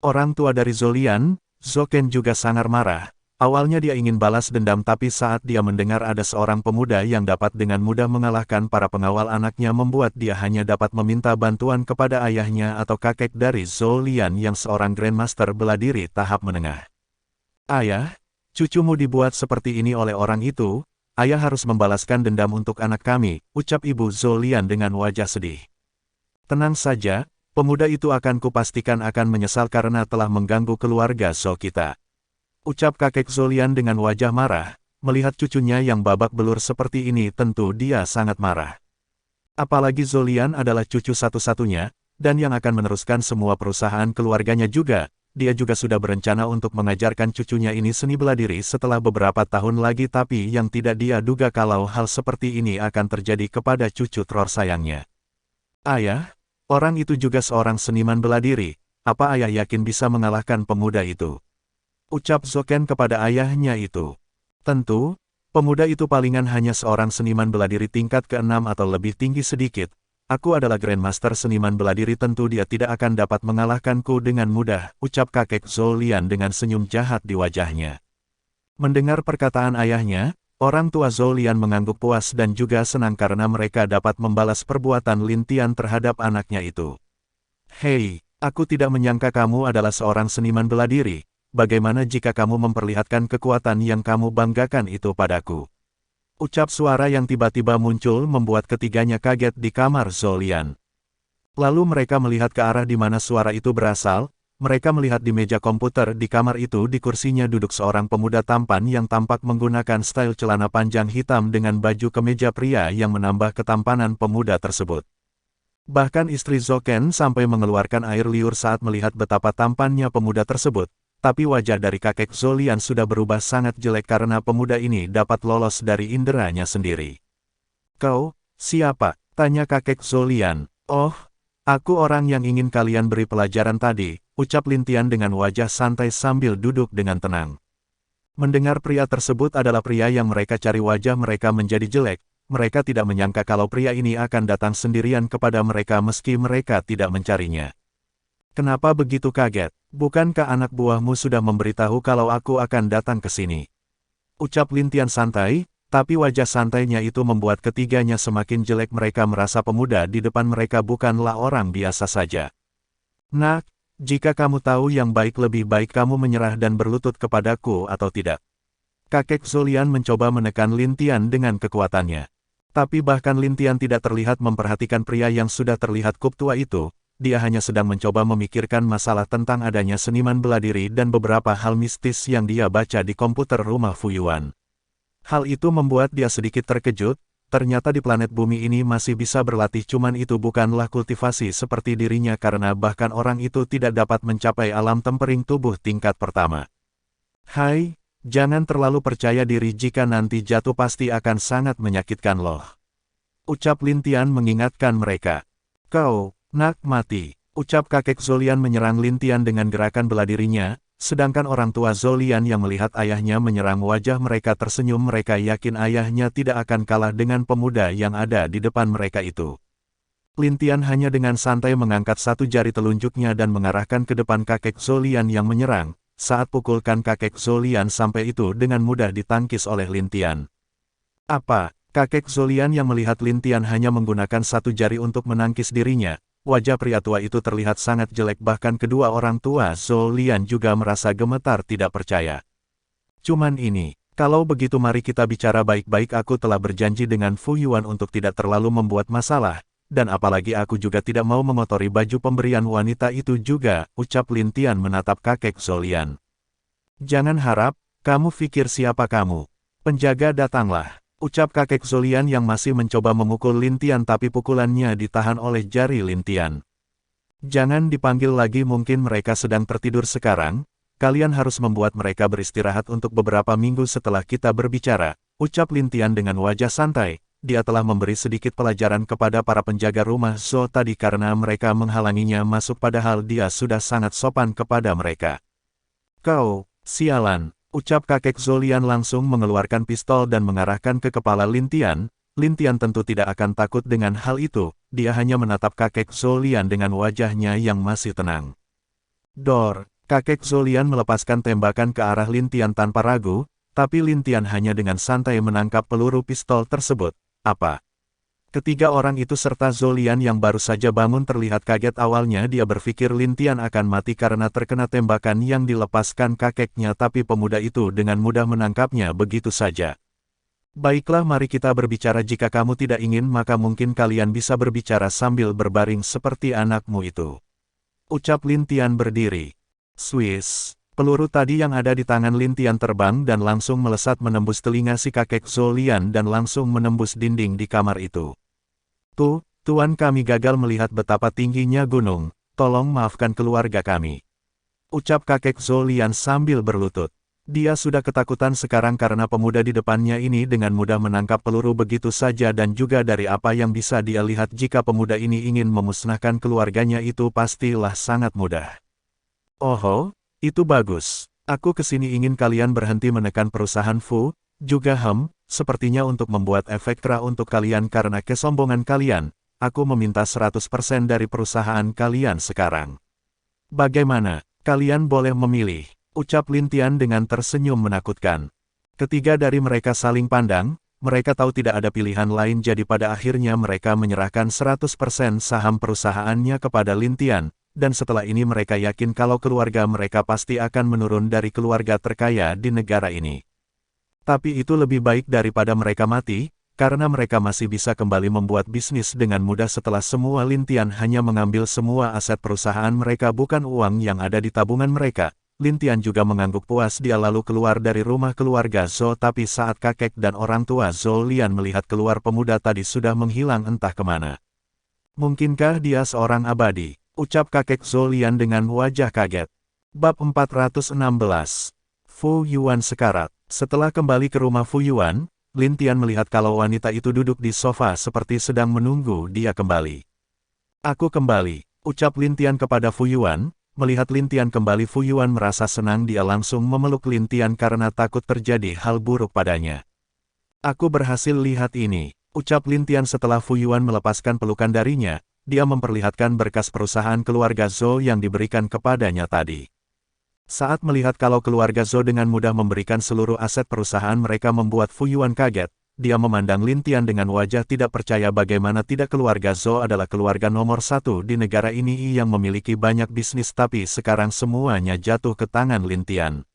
S1: Orang tua dari Zhou Lian, Zhou Ken juga sangat marah. Awalnya dia ingin balas dendam, tapi saat dia mendengar ada seorang pemuda yang dapat dengan mudah mengalahkan para pengawal anaknya membuat dia hanya dapat meminta bantuan kepada ayahnya atau kakek dari Zhou Lian yang seorang Grandmaster bela diri tahap menengah. Ayah, cucumu dibuat seperti ini oleh orang itu, ayah harus membalaskan dendam untuk anak kami, ucap ibu Zhou Lian dengan wajah sedih. Tenang saja, pemuda itu akan kupastikan akan menyesal karena telah mengganggu keluarga Zhou kita. Ucap kakek Zhou Lian dengan wajah marah, melihat cucunya yang babak belur seperti ini tentu dia sangat marah. Apalagi Zhou Lian adalah cucu satu-satunya, dan yang akan meneruskan semua perusahaan keluarganya juga. Dia juga sudah berencana untuk mengajarkan cucunya ini seni bela diri setelah beberapa tahun lagi, tapi yang tidak dia duga kalau hal seperti ini akan terjadi kepada cucu tersayangnya. Ayah, orang itu juga seorang seniman bela diri, apa ayah yakin bisa mengalahkan pemuda itu? Ucap Zhou Ken kepada ayahnya itu. Tentu, pemuda itu palingan hanya seorang seniman bela diri tingkat ke-6 atau lebih tinggi sedikit. Aku adalah Grandmaster seniman bela diri, tentu dia tidak akan dapat mengalahkanku dengan mudah, ucap kakek Zhou Lian dengan senyum jahat di wajahnya. Mendengar perkataan ayahnya, orang tua Zhou Lian mengangguk puas dan juga senang karena mereka dapat membalas perbuatan Lintian terhadap anaknya itu. Hei, aku tidak menyangka kamu adalah seorang seniman bela diri. Bagaimana jika kamu memperlihatkan kekuatan yang kamu banggakan itu padaku? Ucap suara yang tiba-tiba muncul membuat ketiganya kaget di kamar Zhou Lian. Lalu mereka melihat ke arah di mana suara itu berasal. Mereka melihat di meja komputer di kamar itu di kursinya duduk seorang pemuda tampan yang tampak menggunakan style celana panjang hitam dengan baju kemeja pria yang menambah ketampanan pemuda tersebut. Bahkan istri Zhou Ken sampai mengeluarkan air liur saat melihat betapa tampannya pemuda tersebut. Tapi wajah dari kakek Zhou Lian sudah berubah sangat jelek karena pemuda ini dapat lolos dari inderanya sendiri. Kau, siapa? Tanya kakek Zhou Lian. Oh, aku orang yang ingin kalian beri pelajaran tadi, ucap Lintian dengan wajah santai sambil duduk dengan tenang. Mendengar pria tersebut adalah pria yang mereka cari, wajah mereka menjadi jelek. Mereka tidak menyangka kalau pria ini akan datang sendirian kepada mereka meski mereka tidak mencarinya. Kenapa begitu kaget? Bukankah anak buahmu sudah memberitahu kalau aku akan datang ke sini? Ucap Lintian santai, tapi wajah santainya itu membuat ketiganya semakin jelek. Mereka merasa pemuda di depan mereka bukanlah orang biasa saja. Nak, jika kamu tahu yang baik, lebih baik kamu menyerah dan berlutut kepadaku atau tidak. Kakek Zhou Lian mencoba menekan Lintian dengan kekuatannya. Tapi bahkan Lintian tidak terlihat memperhatikan pria yang sudah terlihat kup tua itu. dia hanya sedang mencoba memikirkan masalah tentang adanya seniman bela diri dan beberapa hal mistis yang dia baca di komputer rumah Fu Yuan. Hal itu membuat dia sedikit terkejut, ternyata di planet bumi ini masih bisa berlatih, cuman itu bukanlah kultivasi seperti dirinya karena bahkan orang itu tidak dapat mencapai alam tempering tubuh tingkat pertama. Hai, jangan terlalu percaya diri, jika nanti jatuh pasti akan sangat menyakitkan loh. Ucap Lin Tian mengingatkan mereka. Kau, nak mati, ucap kakek Zolian menyerang Lin Tian dengan gerakan bela dirinya, sedangkan orang tua Zolian yang melihat ayahnya menyerang wajah mereka tersenyum, mereka yakin ayahnya tidak akan kalah dengan pemuda yang ada di depan mereka itu. Lin Tian hanya dengan santai mengangkat satu jari telunjuknya dan mengarahkan ke depan kakek Zolian yang menyerang. Saat pukulkan kakek Zolian sampai itu dengan mudah ditangkis oleh Lin Tian. Apa? Kakek Zolian yang melihat Lin Tian hanya menggunakan satu jari untuk menangkis dirinya, wajah pria tua itu terlihat sangat jelek, bahkan kedua orang tua Zolian juga merasa gemetar tidak percaya. Cuman ini, kalau begitu mari kita bicara baik-baik, aku telah berjanji dengan Fu Yuan untuk tidak terlalu membuat masalah, dan apalagi aku juga tidak mau mengotori baju pemberian wanita itu juga, ucap Lin Tian menatap kakek Zolian. Jangan harap, kamu pikir siapa kamu? Penjaga datanglah. Ucap kakek Zolian yang masih mencoba memukul Lin Tian, tapi pukulannya ditahan oleh jari Lin Tian. Jangan dipanggil lagi, mungkin mereka sedang tertidur sekarang, kalian harus membuat mereka beristirahat untuk beberapa minggu setelah kita berbicara, ucap Lin Tian dengan wajah santai. Dia telah memberi sedikit pelajaran kepada para penjaga rumah Zhou tadi karena mereka menghalanginya masuk, padahal dia sudah sangat sopan kepada mereka. Kau, sialan. Ucap kakek Zolian langsung mengeluarkan pistol dan mengarahkan ke kepala Lin Tian. Lin Tian tentu tidak akan takut dengan hal itu, dia hanya menatap kakek Zolian dengan wajahnya yang masih tenang. Dor, kakek Zolian melepaskan tembakan ke arah Lin Tian tanpa ragu, tapi Lin Tian hanya dengan santai menangkap peluru pistol tersebut. Apa? Ketiga orang itu serta Zolian yang baru saja bangun terlihat kaget. Awalnya dia berpikir Lin Tian akan mati karena terkena tembakan yang dilepaskan kakeknya, tapi pemuda itu dengan mudah menangkapnya begitu saja. Baiklah, mari kita berbicara, jika kamu tidak ingin maka mungkin kalian bisa berbicara sambil berbaring seperti anakmu itu. Ucap Lin Tian berdiri. Swiss. Peluru tadi yang ada di tangan Lin Tian terbang dan langsung melesat menembus telinga si kakek Zolian dan langsung menembus dinding di kamar itu. Tuan, kami gagal melihat betapa tingginya gunung, tolong maafkan keluarga kami. Ucap kakek Zolian sambil berlutut. Dia sudah ketakutan sekarang karena pemuda di depannya ini dengan mudah menangkap peluru begitu saja, dan juga dari apa yang bisa dia lihat, jika pemuda ini ingin memusnahkan keluarganya itu pastilah sangat mudah. Oh, itu bagus. Aku kesini ingin kalian berhenti menekan perusahaan Fu, juga sepertinya untuk membuat efek kera untuk kalian karena kesombongan kalian. Aku meminta 100% dari perusahaan kalian sekarang. Bagaimana? Kalian boleh memilih, ucap Lin Tian dengan tersenyum menakutkan. Ketiga dari mereka saling pandang, mereka tahu tidak ada pilihan lain, jadi pada akhirnya mereka menyerahkan 100% saham perusahaannya kepada Lin Tian. Dan setelah ini mereka yakin kalau keluarga mereka pasti akan menurun dari keluarga terkaya di negara ini. Tapi itu lebih baik daripada mereka mati, karena mereka masih bisa kembali membuat bisnis dengan mudah setelah semua. Lin Tian hanya mengambil semua aset perusahaan mereka, bukan uang yang ada di tabungan mereka. Lin Tian juga mengangguk puas. Dia lalu keluar dari rumah keluarga Zhou, tapi saat kakek dan orang tua Zolian melihat keluar, pemuda tadi sudah menghilang entah kemana. Mungkinkah dia seorang abadi? Ucap kakek Zolian dengan wajah kaget. Bab 416. Fu Yuan sekarat. Setelah kembali ke rumah Fu Yuan, Lin Tian melihat kalau wanita itu duduk di sofa seperti sedang menunggu dia kembali. Aku kembali, ucap Lin Tian kepada Fu Yuan. Melihat Lin Tian kembali, Fu Yuan merasa senang. Dia langsung memeluk Lin Tian karena takut terjadi hal buruk padanya. Aku berhasil, lihat ini, ucap Lin Tian setelah Fu Yuan melepaskan pelukan darinya. Dia memperlihatkan berkas perusahaan keluarga Zhou yang diberikan kepadanya tadi. Saat melihat kalau keluarga Zhou dengan mudah memberikan seluruh aset perusahaan mereka, membuat Fu Yuan kaget. Dia memandang Lin Tian dengan wajah tidak percaya. Bagaimana tidak, keluarga Zhou adalah keluarga nomor 1 di negara ini yang memiliki banyak bisnis, tapi sekarang semuanya jatuh ke tangan Lin Tian.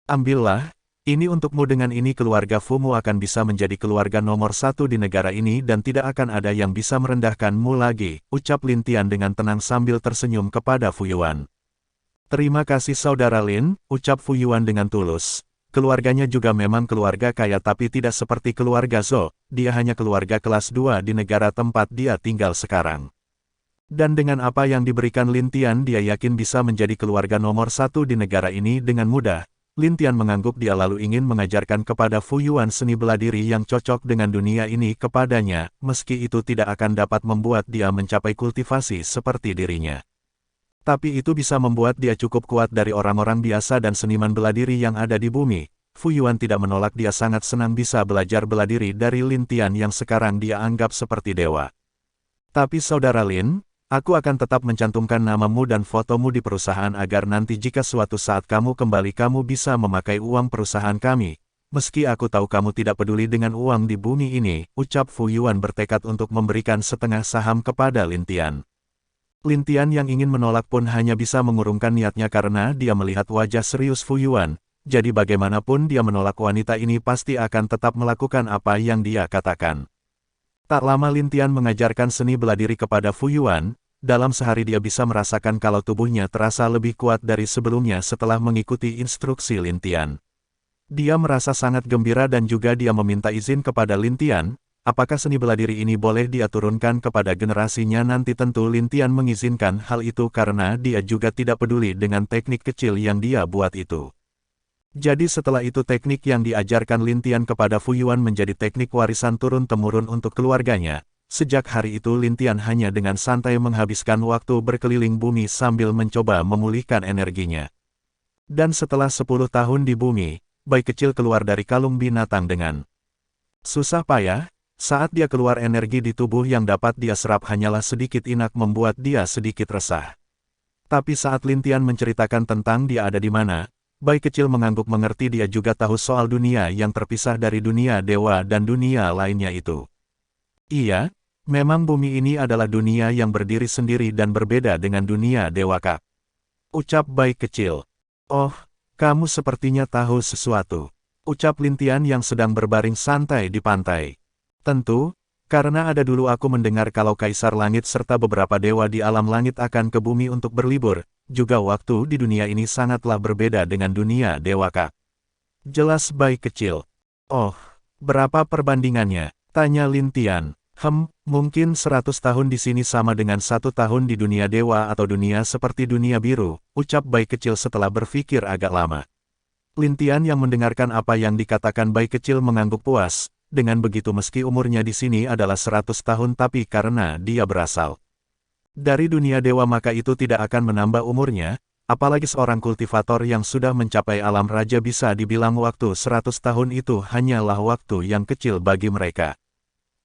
S1: Ambillah, Ini untukmu, dengan ini keluarga Fumu akan bisa menjadi keluarga nomor satu di negara ini dan tidak akan ada yang bisa merendahkanmu lagi, ucap Lin Tian dengan tenang sambil tersenyum kepada Fu Yuan. Terima kasih saudara Lin, ucap Fu Yuan dengan tulus. Keluarganya juga memang keluarga kaya tapi tidak seperti keluarga Zhou, dia hanya keluarga kelas 2 di negara tempat dia tinggal sekarang. Dan dengan apa yang diberikan Lin Tian dia yakin bisa menjadi keluarga nomor satu di negara ini dengan mudah. Lin Tian mengangguk, dia lalu ingin mengajarkan kepada Fu Yuan seni bela diri yang cocok dengan dunia ini kepadanya, meski itu tidak akan dapat membuat dia mencapai kultivasi seperti dirinya. Tapi itu bisa membuat dia cukup kuat dari orang-orang biasa dan seniman bela diri yang ada di bumi. Fu Yuan tidak menolak, dia sangat senang bisa belajar bela diri dari Lin Tian yang sekarang dia anggap seperti dewa. Tapi saudara Lin, aku akan tetap mencantumkan namamu dan fotomu di perusahaan agar nanti jika suatu saat kamu kembali kamu bisa memakai uang perusahaan kami. Meski aku tahu kamu tidak peduli dengan uang di bumi ini, ucap Fu Yuan bertekad untuk memberikan setengah saham kepada Lin Tian. Lin Tian yang ingin menolak pun hanya bisa mengurungkan niatnya karena dia melihat wajah serius Fu Yuan. Jadi bagaimanapun dia menolak, wanita ini pasti akan tetap melakukan apa yang dia katakan. Tak lama Lin Tian mengajarkan seni bela diri kepada Fu Yuan. Dalam sehari dia bisa merasakan kalau tubuhnya terasa lebih kuat dari sebelumnya setelah mengikuti instruksi Lin Tian. Dia merasa sangat gembira dan juga dia meminta izin kepada Lin Tian, apakah seni bela diri ini boleh dia turunkan kepada generasinya nanti. Tentu Lin Tian mengizinkan hal itu karena dia juga tidak peduli dengan teknik kecil yang dia buat itu. Jadi setelah itu teknik yang diajarkan Lin Tian kepada Fu Yuan menjadi teknik warisan turun-temurun untuk keluarganya. Sejak hari itu Lin Tian hanya dengan santai menghabiskan waktu berkeliling bumi sambil mencoba memulihkan energinya. Dan setelah 10 tahun di bumi, bayi kecil keluar dari kalung binatang dengan susah payah. Saat dia keluar, energi di tubuh yang dapat dia serap hanyalah sedikit inak membuat dia sedikit resah. Tapi saat Lin Tian menceritakan tentang dia ada di mana, bayi kecil mengangguk, mengerti, dia juga tahu soal dunia yang terpisah dari dunia dewa dan dunia lainnya itu. Iya. Memang bumi ini adalah dunia yang berdiri sendiri dan berbeda dengan dunia dewa, Kak, ucap bayi kecil. Oh, kamu sepertinya tahu sesuatu, ucap Lin Tian yang sedang berbaring santai di pantai. Tentu, karena ada dulu aku mendengar kalau Kaisar Langit serta beberapa dewa di alam langit akan ke bumi untuk berlibur, juga waktu di dunia ini sangatlah berbeda dengan dunia dewa, Kak, jelas bayi kecil. Oh, berapa perbandingannya? Tanya Lin Tian. Mungkin 100 tahun di sini sama dengan 1 tahun di dunia dewa atau dunia seperti dunia biru, ucap bayi kecil setelah berpikir agak lama. Lin Tian yang mendengarkan apa yang dikatakan bayi kecil mengangguk puas. Dengan begitu meski umurnya di sini adalah 100 tahun tapi karena dia berasal dari dunia dewa maka itu tidak akan menambah umurnya, apalagi seorang kultivator yang sudah mencapai alam raja bisa dibilang waktu 100 tahun itu hanyalah waktu yang kecil bagi mereka.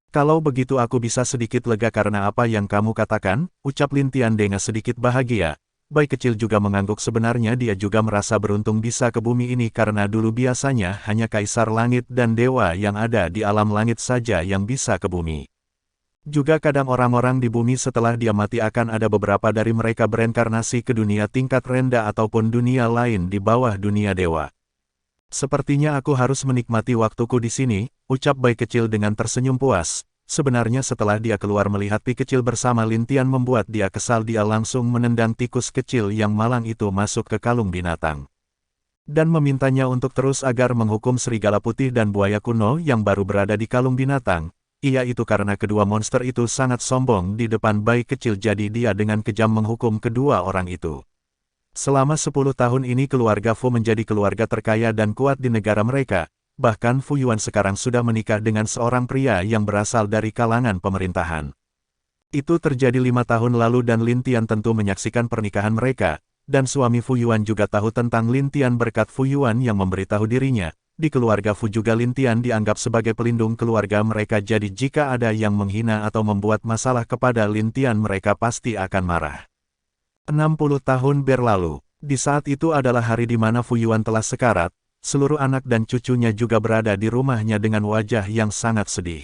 S1: Kalau begitu aku bisa sedikit lega karena apa yang kamu katakan, ucap Lin Tian dengan sedikit bahagia. Bayi kecil juga mengangguk, sebenarnya dia juga merasa beruntung bisa ke bumi ini karena dulu biasanya hanya Kaisar Langit dan Dewa yang ada di alam langit saja yang bisa ke bumi. Juga kadang orang-orang di bumi setelah dia mati akan ada beberapa dari mereka bereinkarnasi ke dunia tingkat rendah ataupun dunia lain di bawah dunia dewa. Sepertinya aku harus menikmati waktuku di sini, ucap bayi kecil dengan tersenyum puas. Sebenarnya setelah dia keluar melihat pi kecil bersama Lin Tian membuat dia kesal, dia langsung menendang tikus kecil yang malang itu masuk ke kalung binatang. Dan memintanya untuk terus agar menghukum serigala putih dan buaya kuno yang baru berada di kalung binatang. Iya, itu karena kedua monster itu sangat sombong di depan bayi kecil, jadi dia dengan kejam menghukum kedua orang itu. Selama 10 tahun ini keluarga Fu menjadi keluarga terkaya dan kuat di negara mereka, bahkan Fu Yuan sekarang sudah menikah dengan seorang pria yang berasal dari kalangan pemerintahan. Itu terjadi 5 tahun lalu dan Lin Tian tentu menyaksikan pernikahan mereka, dan suami Fu Yuan juga tahu tentang Lin Tian berkat Fu Yuan yang memberitahu dirinya. Di keluarga Fu juga Lin Tian dianggap sebagai pelindung keluarga mereka, jadi jika ada yang menghina atau membuat masalah kepada Lin Tian mereka pasti akan marah. 60 tahun berlalu. Di saat itu adalah hari di mana Fu Yuan telah sekarat, seluruh anak dan cucunya juga berada di rumahnya dengan wajah yang sangat sedih.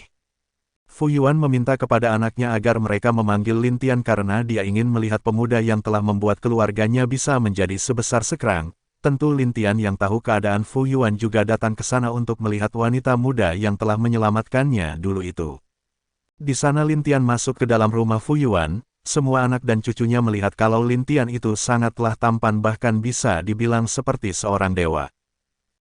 S1: Fu Yuan meminta kepada anaknya agar mereka memanggil Lin Tian karena dia ingin melihat pemuda yang telah membuat keluarganya bisa menjadi sebesar sekarang. Tentu Lin Tian yang tahu keadaan Fu Yuan juga datang ke sana untuk melihat wanita muda yang telah menyelamatkannya dulu itu. Di sana Lin Tian masuk ke dalam rumah Fu Yuan, semua anak dan cucunya melihat kalau Lin Tian itu sangatlah tampan bahkan bisa dibilang seperti seorang dewa.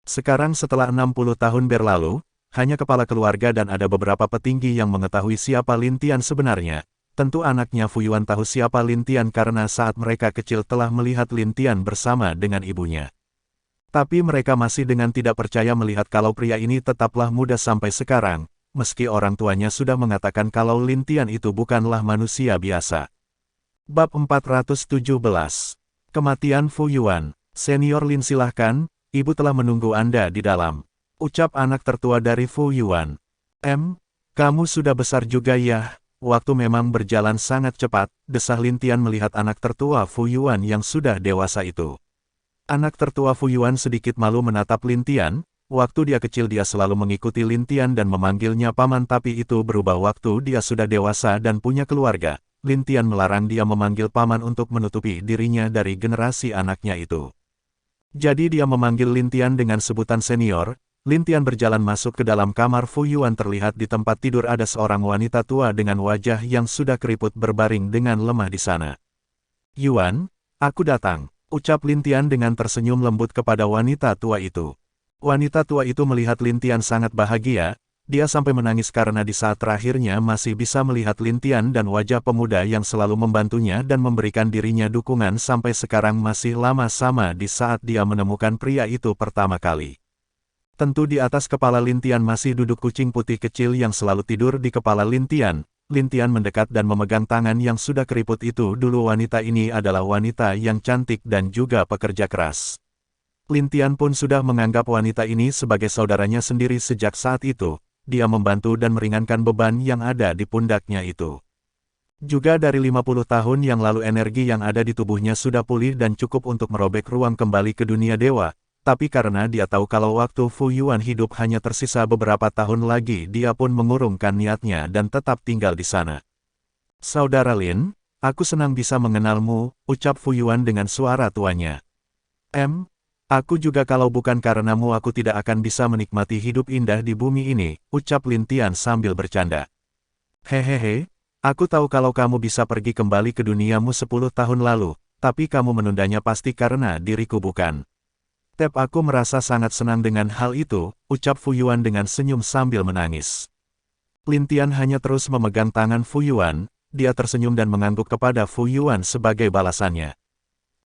S1: Sekarang setelah 60 tahun berlalu, hanya kepala keluarga dan ada beberapa petinggi yang mengetahui siapa Lin Tian sebenarnya. Tentu anaknya Fu Yuan tahu siapa Lin Tian karena saat mereka kecil telah melihat Lin Tian bersama dengan ibunya. Tapi mereka masih dengan tidak percaya melihat kalau pria ini tetaplah muda sampai sekarang, meski orang tuanya sudah mengatakan kalau Lin Tian itu bukanlah manusia biasa. Bab 417. Kematian Fu Yuan. Senior Lin silahkan, ibu telah menunggu Anda di dalam. Ucap anak tertua dari Fu Yuan. Kamu sudah besar juga ya. Waktu memang berjalan sangat cepat, desah Lin Tian melihat anak tertua Fu Yuan yang sudah dewasa itu. Anak tertua Fu Yuan sedikit malu menatap Lin Tian, waktu dia kecil dia selalu mengikuti Lin Tian dan memanggilnya paman tapi itu berubah waktu dia sudah dewasa dan punya keluarga. Lin Tian melarang dia memanggil paman untuk menutupi dirinya dari generasi anaknya itu. Jadi dia memanggil Lin Tian dengan sebutan senior. Lin Tian berjalan masuk ke dalam kamar Fu Yuan terlihat di tempat tidur ada seorang wanita tua dengan wajah yang sudah keriput berbaring dengan lemah di sana. Yuan, aku datang, ucap Lin Tian dengan tersenyum lembut kepada wanita tua itu. Wanita tua itu melihat Lin Tian sangat bahagia, dia sampai menangis karena di saat terakhirnya masih bisa melihat Lin Tian dan wajah pemuda yang selalu membantunya dan memberikan dirinya dukungan sampai sekarang masih lama sama di saat dia menemukan pria itu pertama kali. Tentu di atas kepala Lin Tian masih duduk kucing putih kecil yang selalu tidur di kepala Lin Tian. Lin Tian mendekat dan memegang tangan yang sudah keriput itu. Dulu wanita ini adalah wanita yang cantik dan juga pekerja keras. Lin Tian pun sudah menganggap wanita ini sebagai saudaranya sendiri sejak saat itu. Dia membantu dan meringankan beban yang ada di pundaknya itu. Juga dari 50 tahun yang lalu energi yang ada di tubuhnya sudah pulih dan cukup untuk merobek ruang kembali ke dunia dewa. Tapi karena dia tahu kalau waktu Fu Yuan hidup hanya tersisa beberapa tahun lagi, dia pun mengurungkan niatnya dan tetap tinggal di sana. Saudara Lin, aku senang bisa mengenalmu, ucap Fu Yuan dengan suara tuanya. Aku juga kalau bukan karenamu aku tidak akan bisa menikmati hidup indah di bumi ini, ucap Lin Tian sambil bercanda. Hehehe, aku tahu kalau kamu bisa pergi kembali ke duniamu 10 tahun lalu, tapi kamu menundanya pasti karena diriku bukan. Aku merasa sangat senang dengan hal itu, ucap Fu Yuan dengan senyum sambil menangis. Lin Tian hanya terus memegang tangan Fu Yuan, dia tersenyum dan mengangguk kepada Fu Yuan sebagai balasannya.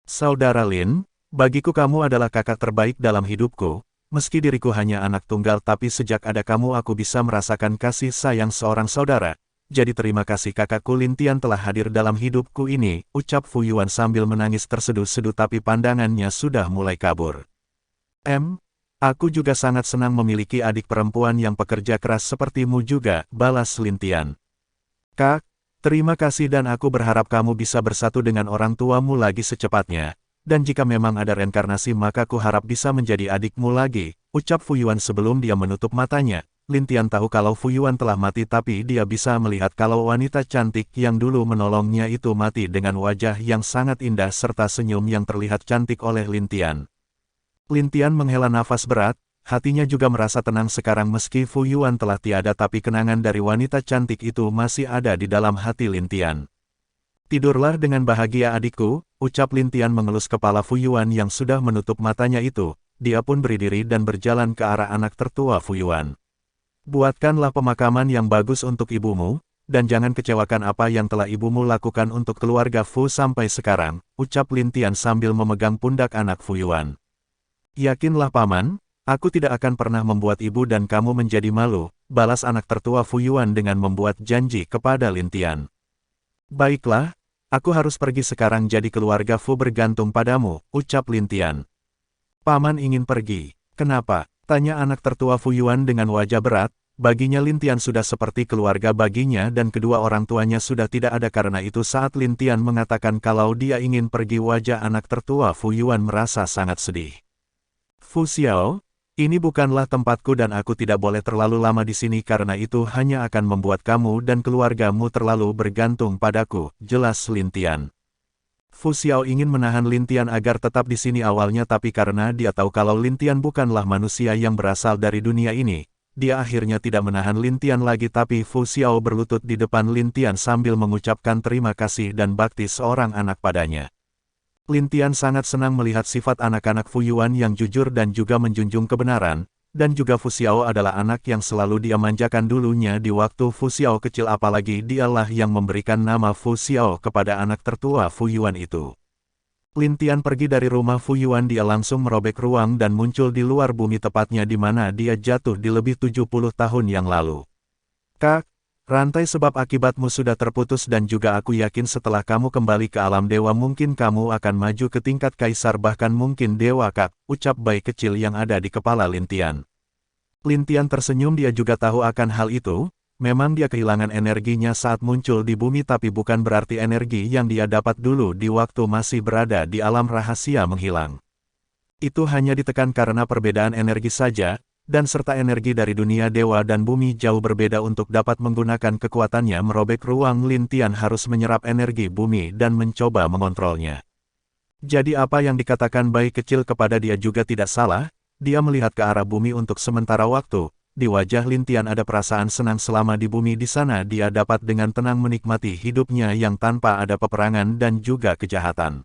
S1: Saudara Lin, bagiku kamu adalah kakak terbaik dalam hidupku, meski diriku hanya anak tunggal tapi sejak ada kamu aku bisa merasakan kasih sayang seorang saudara. Jadi terima kasih kakakku. Lin Tian telah hadir dalam hidupku ini, ucap Fu Yuan sambil menangis terseduh-seduh tapi pandangannya sudah mulai kabur. Aku juga sangat senang memiliki adik perempuan yang pekerja keras sepertimu juga, balas Lin Tian. Kak, terima kasih dan aku berharap kamu bisa bersatu dengan orang tuamu lagi secepatnya, dan jika memang ada reinkarnasi maka ku harap bisa menjadi adikmu lagi, ucap Fu Yuan sebelum dia menutup matanya. Lin Tian tahu kalau Fu Yuan telah mati tapi dia bisa melihat kalau wanita cantik yang dulu menolongnya itu mati dengan wajah yang sangat indah serta senyum yang terlihat cantik oleh Lin Tian. Lin Tian menghela nafas berat, hatinya juga merasa tenang sekarang meski Fu Yuan telah tiada tapi kenangan dari wanita cantik itu masih ada di dalam hati Lin Tian. Tidurlah dengan bahagia adikku, ucap Lin Tian mengelus kepala Fu Yuan yang sudah menutup matanya itu, dia pun berdiri dan berjalan ke arah anak tertua Fu Yuan. Buatkanlah pemakaman yang bagus untuk ibumu, dan jangan kecewakan apa yang telah ibumu lakukan untuk keluarga Fu sampai sekarang, ucap Lin Tian sambil memegang pundak anak Fu Yuan. Yakinlah paman, aku tidak akan pernah membuat ibu dan kamu menjadi malu, balas anak tertua Fu Yuan dengan membuat janji kepada Lin Tian. Baiklah, aku harus pergi sekarang jadi keluarga Fu bergantung padamu, ucap Lin Tian. Paman ingin pergi, kenapa? Tanya anak tertua Fu Yuan dengan wajah berat, baginya Lin Tian sudah seperti keluarga baginya dan kedua orang tuanya sudah tidak ada karena itu saat Lin Tian mengatakan kalau dia ingin pergi wajah anak tertua Fu Yuan merasa sangat sedih. Fu Xiao, ini bukanlah tempatku dan aku tidak boleh terlalu lama di sini karena itu hanya akan membuat kamu dan keluargamu terlalu bergantung padaku, jelas Lin Tian. Fu Xiao ingin menahan Lin Tian agar tetap di sini awalnya, tapi karena dia tahu kalau Lin Tian bukanlah manusia yang berasal dari dunia ini, dia akhirnya tidak menahan Lin Tian lagi. Tapi Fu Xiao berlutut di depan Lin Tian sambil mengucapkan terima kasih dan bakti seorang anak padanya. Lin Tian sangat senang melihat sifat anak-anak Fu Yuan yang jujur dan juga menjunjung kebenaran, dan juga Fu Xiao adalah anak yang selalu dia manjakan dulunya di waktu Fu Xiao kecil, apalagi dialah yang memberikan nama Fu Xiao kepada anak tertua Fu Yuan itu. Lin Tian pergi dari rumah Fu Yuan, dia langsung merobek ruang dan muncul di luar bumi, tepatnya di mana dia jatuh di lebih 70 tahun yang lalu. Kak, rantai sebab akibatmu sudah terputus dan juga aku yakin setelah kamu kembali ke alam dewa mungkin kamu akan maju ke tingkat kaisar, bahkan mungkin dewa. Kak, ucap bayi kecil yang ada di kepala Lin Tian. Lin Tian tersenyum, dia juga tahu akan hal itu. Memang dia kehilangan energinya saat muncul di bumi, tapi bukan berarti energi yang dia dapat dulu di waktu masih berada di alam rahasia menghilang. Itu hanya ditekan karena perbedaan energi saja, dan serta energi dari dunia dewa dan bumi jauh berbeda. Untuk dapat menggunakan kekuatannya merobek ruang, Lin Tian harus menyerap energi bumi dan mencoba mengontrolnya. Jadi apa yang dikatakan bayi kecil kepada dia juga tidak salah. Dia melihat ke arah bumi untuk sementara waktu. Di wajah Lin Tian ada perasaan senang selama di bumi. Di sana dia dapat dengan tenang menikmati hidupnya yang tanpa ada peperangan dan juga kejahatan.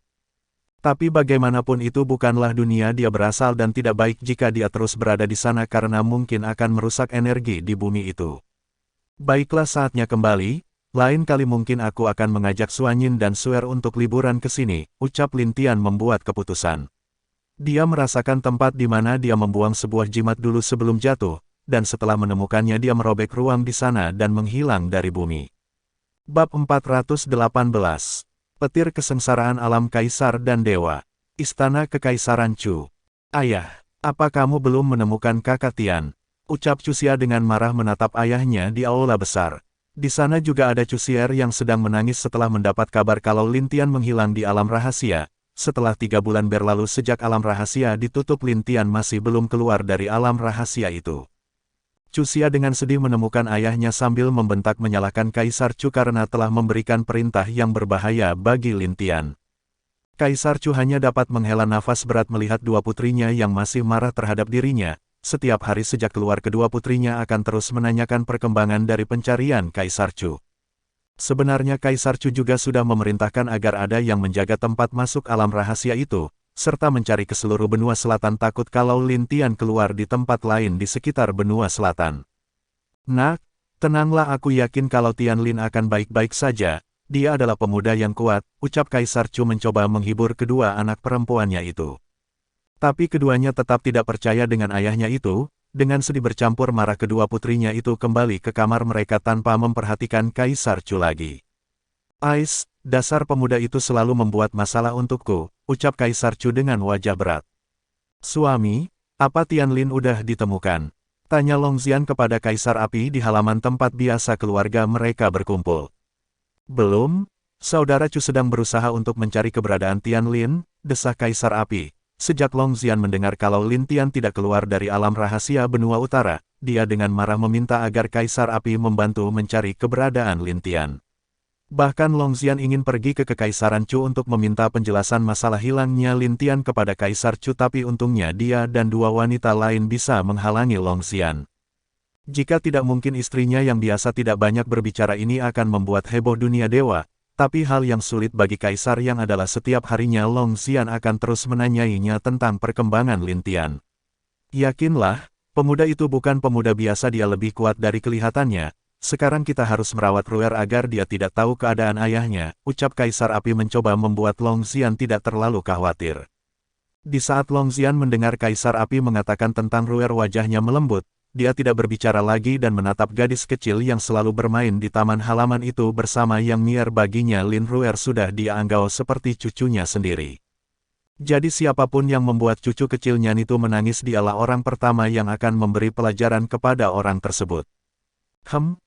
S1: Tapi bagaimanapun itu bukanlah dunia dia berasal dan tidak baik jika dia terus berada di sana karena mungkin akan merusak energi di bumi itu. Baiklah, saatnya kembali. Lain kali mungkin aku akan mengajak Suanyin dan Suer untuk liburan ke sini, ucap Lin Tian membuat keputusan. Dia merasakan tempat di mana dia membuang sebuah jimat dulu sebelum jatuh, dan setelah menemukannya dia merobek ruang di sana dan menghilang dari bumi. Bab 418. Petir Kesengsaraan Alam Kaisar dan Dewa. Istana Kekaisaran Chu. Ayah, apa kamu belum menemukan kakak Tian? Ucap Chuxia dengan marah menatap ayahnya di aula besar. Di sana juga ada Chuxier yang sedang menangis setelah mendapat kabar kalau Lin Tian menghilang di alam rahasia. Setelah 3 bulan berlalu sejak alam rahasia ditutup, Lin Tian masih belum keluar dari alam rahasia itu. Chuxia dengan sedih menemukan ayahnya sambil membentak menyalahkan Kaisar Chu karena telah memberikan perintah yang berbahaya bagi Lin Tian. Kaisar Chu hanya dapat menghela nafas berat melihat dua putrinya yang masih marah terhadap dirinya. Setiap hari sejak keluar, kedua putrinya akan terus menanyakan perkembangan dari pencarian Kaisar Chu. Sebenarnya Kaisar Chu juga sudah memerintahkan agar ada yang menjaga tempat masuk alam rahasia itu, serta mencari ke seluruh benua selatan takut kalau Lin Tian keluar di tempat lain di sekitar benua selatan. Nak, tenanglah, aku yakin kalau Tian Lin akan baik-baik saja, dia adalah pemuda yang kuat, ucap Kaisar Chu mencoba menghibur kedua anak perempuannya itu. Tapi keduanya tetap tidak percaya dengan ayahnya itu. Dengan sedih bercampur marah kedua putrinya itu kembali ke kamar mereka tanpa memperhatikan Kaisar Chu lagi. Ais, dasar pemuda itu selalu membuat masalah untukku, ucap Kaisar Chu dengan wajah berat. Suami, apa Tian Lin udah ditemukan? Tanya Long Xian kepada Kaisar Api di halaman tempat biasa keluarga mereka berkumpul. Belum, saudara Chu sedang berusaha untuk mencari keberadaan Tian Lin, desah Kaisar Api. Sejak Long Xian mendengar kalau Lin Tian tidak keluar dari alam rahasia benua utara, dia dengan marah meminta agar Kaisar Api membantu mencari keberadaan Lin Tian. Bahkan Long Xian ingin pergi ke Kekaisaran Chu untuk meminta penjelasan masalah hilangnya Lin Tian kepada Kaisar Chu, tapi untungnya dia dan dua wanita lain bisa menghalangi Long Xian. Jika tidak, mungkin istrinya yang biasa tidak banyak berbicara ini akan membuat heboh dunia dewa, tapi hal yang sulit bagi Kaisar yang adalah setiap harinya Long Xian akan terus menanyainya tentang perkembangan Lin Tian. Yakinlah, pemuda itu bukan pemuda biasa, dia lebih kuat dari kelihatannya. Sekarang kita harus merawat Ruer agar dia tidak tahu keadaan ayahnya, ucap Kaisar Api mencoba membuat Long Xian tidak terlalu khawatir. Di saat Long Xian mendengar Kaisar Api mengatakan tentang Ruer, wajahnya melembut, dia tidak berbicara lagi dan menatap gadis kecil yang selalu bermain di taman halaman itu bersama Yang Mier. Baginya Lin Ruer sudah dia anggap seperti cucunya sendiri. Jadi siapapun yang membuat cucu kecilnya itu menangis, dialah orang pertama yang akan memberi pelajaran kepada orang tersebut.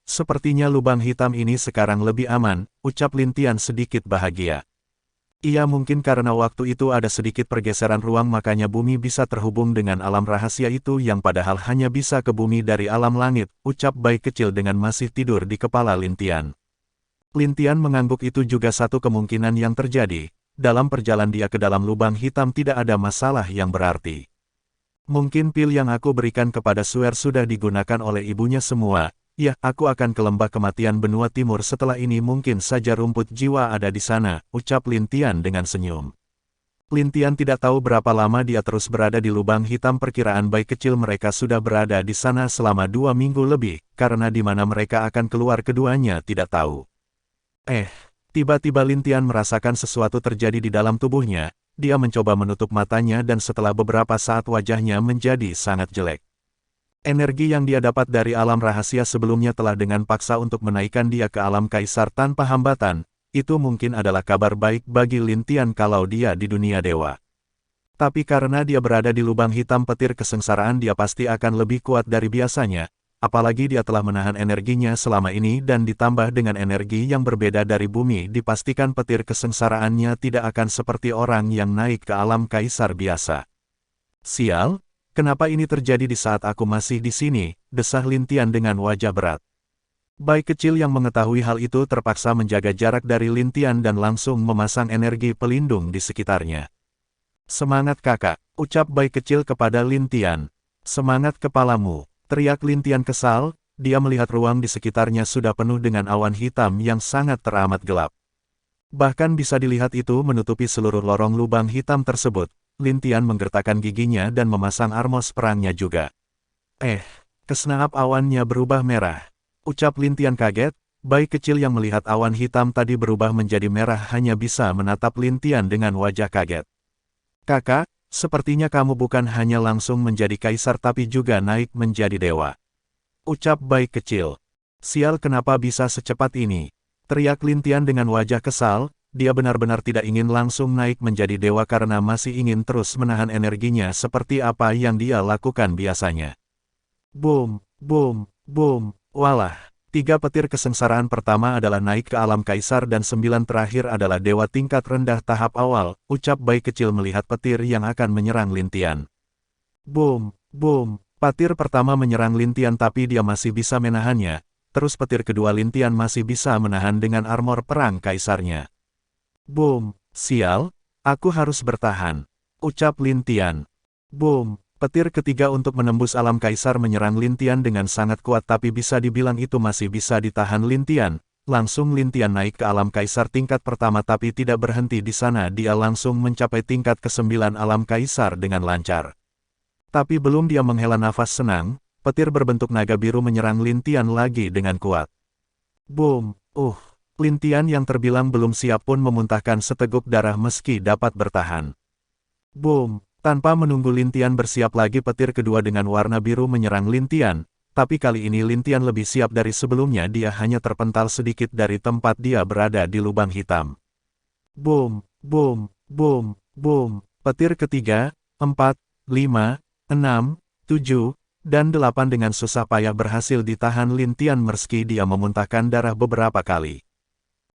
S1: Sepertinya lubang hitam ini sekarang lebih aman, ucap Lin Tian sedikit bahagia. Iya, mungkin karena waktu itu ada sedikit pergeseran ruang makanya bumi bisa terhubung dengan alam rahasia itu yang padahal hanya bisa ke bumi dari alam langit, ucap bayi kecil dengan masih tidur di kepala Lin Tian. Lin Tian mengangguk, itu juga satu kemungkinan yang terjadi. dalam perjalanan dia ke dalam lubang hitam tidak ada masalah yang berarti. Mungkin pil yang aku berikan kepada Suer sudah digunakan oleh ibunya semua. Ya, aku akan ke lembah kematian benua timur setelah ini, mungkin saja rumput jiwa ada di sana, ucap Lin Tian dengan senyum. Lin Tian tidak tahu berapa lama dia terus berada di lubang hitam. Perkiraan bayi kecil mereka sudah berada di sana selama 2 minggu lebih, karena di mana mereka akan keluar keduanya tidak tahu. Tiba-tiba Lin Tian merasakan sesuatu terjadi di dalam tubuhnya. Dia mencoba menutup matanya dan setelah beberapa saat wajahnya menjadi sangat jelek. Energi yang dia dapat dari alam rahasia sebelumnya telah dengan paksa untuk menaikkan dia ke alam kaisar tanpa hambatan. Itu mungkin adalah kabar baik bagi Lin Tian kalau dia di dunia dewa. Tapi karena dia berada di lubang hitam petir kesengsaraan, dia pasti akan lebih kuat dari biasanya. Apalagi dia telah menahan energinya selama ini dan ditambah dengan energi yang berbeda dari bumi, dipastikan petir kesengsaraannya tidak akan seperti orang yang naik ke alam kaisar biasa. Sial, kenapa ini terjadi di saat aku masih di sini, desah Lin Tian dengan wajah berat. Bayi kecil yang mengetahui hal itu terpaksa menjaga jarak dari Lin Tian dan langsung memasang energi pelindung di sekitarnya. Semangat kakak, ucap bayi kecil kepada Lin Tian. Semangat kepalamu. Teriak Lin Tian kesal, dia melihat ruang di sekitarnya sudah penuh dengan awan hitam yang sangat teramat gelap. Bahkan bisa dilihat itu menutupi seluruh lorong lubang hitam tersebut. Lin Tian menggertakkan giginya dan memasang armos perangnya juga. Kesenap awannya berubah merah. Ucap Lin Tian kaget, bayi kecil yang melihat awan hitam tadi berubah menjadi merah hanya bisa menatap Lin Tian dengan wajah kaget. Kakak, sepertinya kamu bukan hanya langsung menjadi kaisar tapi juga naik menjadi dewa. Ucap bayi kecil. Sial, kenapa bisa secepat ini? Teriak Lin Tian dengan wajah kesal, dia benar-benar tidak ingin langsung naik menjadi dewa karena masih ingin terus menahan energinya seperti apa yang dia lakukan biasanya. Boom, boom, boom, walah. 3 petir kesengsaraan pertama adalah naik ke alam kaisar dan 9 terakhir adalah dewa tingkat rendah tahap awal, ucap bayi kecil melihat petir yang akan menyerang Lin Tian. Boom, boom, petir pertama menyerang Lin Tian tapi dia masih bisa menahannya, terus petir kedua Lin Tian masih bisa menahan dengan armor perang kaisarnya. Boom, sial, aku harus bertahan, ucap Lin Tian. Boom. Petir ketiga untuk menembus alam kaisar menyerang Lin Tian dengan sangat kuat tapi bisa dibilang itu masih bisa ditahan Lin Tian. Langsung Lin Tian naik ke alam kaisar tingkat pertama tapi tidak berhenti di sana, dia langsung mencapai tingkat ke-9 alam kaisar dengan lancar. Tapi belum dia menghela nafas senang, petir berbentuk naga biru menyerang Lin Tian lagi dengan kuat. Boom, Lin Tian yang terbilang belum siap pun memuntahkan seteguk darah meski dapat bertahan. Boom. Tanpa menunggu Lin Tian bersiap lagi, petir kedua dengan warna biru menyerang Lin Tian, tapi kali ini Lin Tian lebih siap dari sebelumnya, dia hanya terpental sedikit dari tempat dia berada di lubang hitam. Boom, boom, boom, boom, petir ketiga, 4, 5, 6, 7, dan 8 dengan susah payah berhasil ditahan Lin Tian meski dia memuntahkan darah beberapa kali.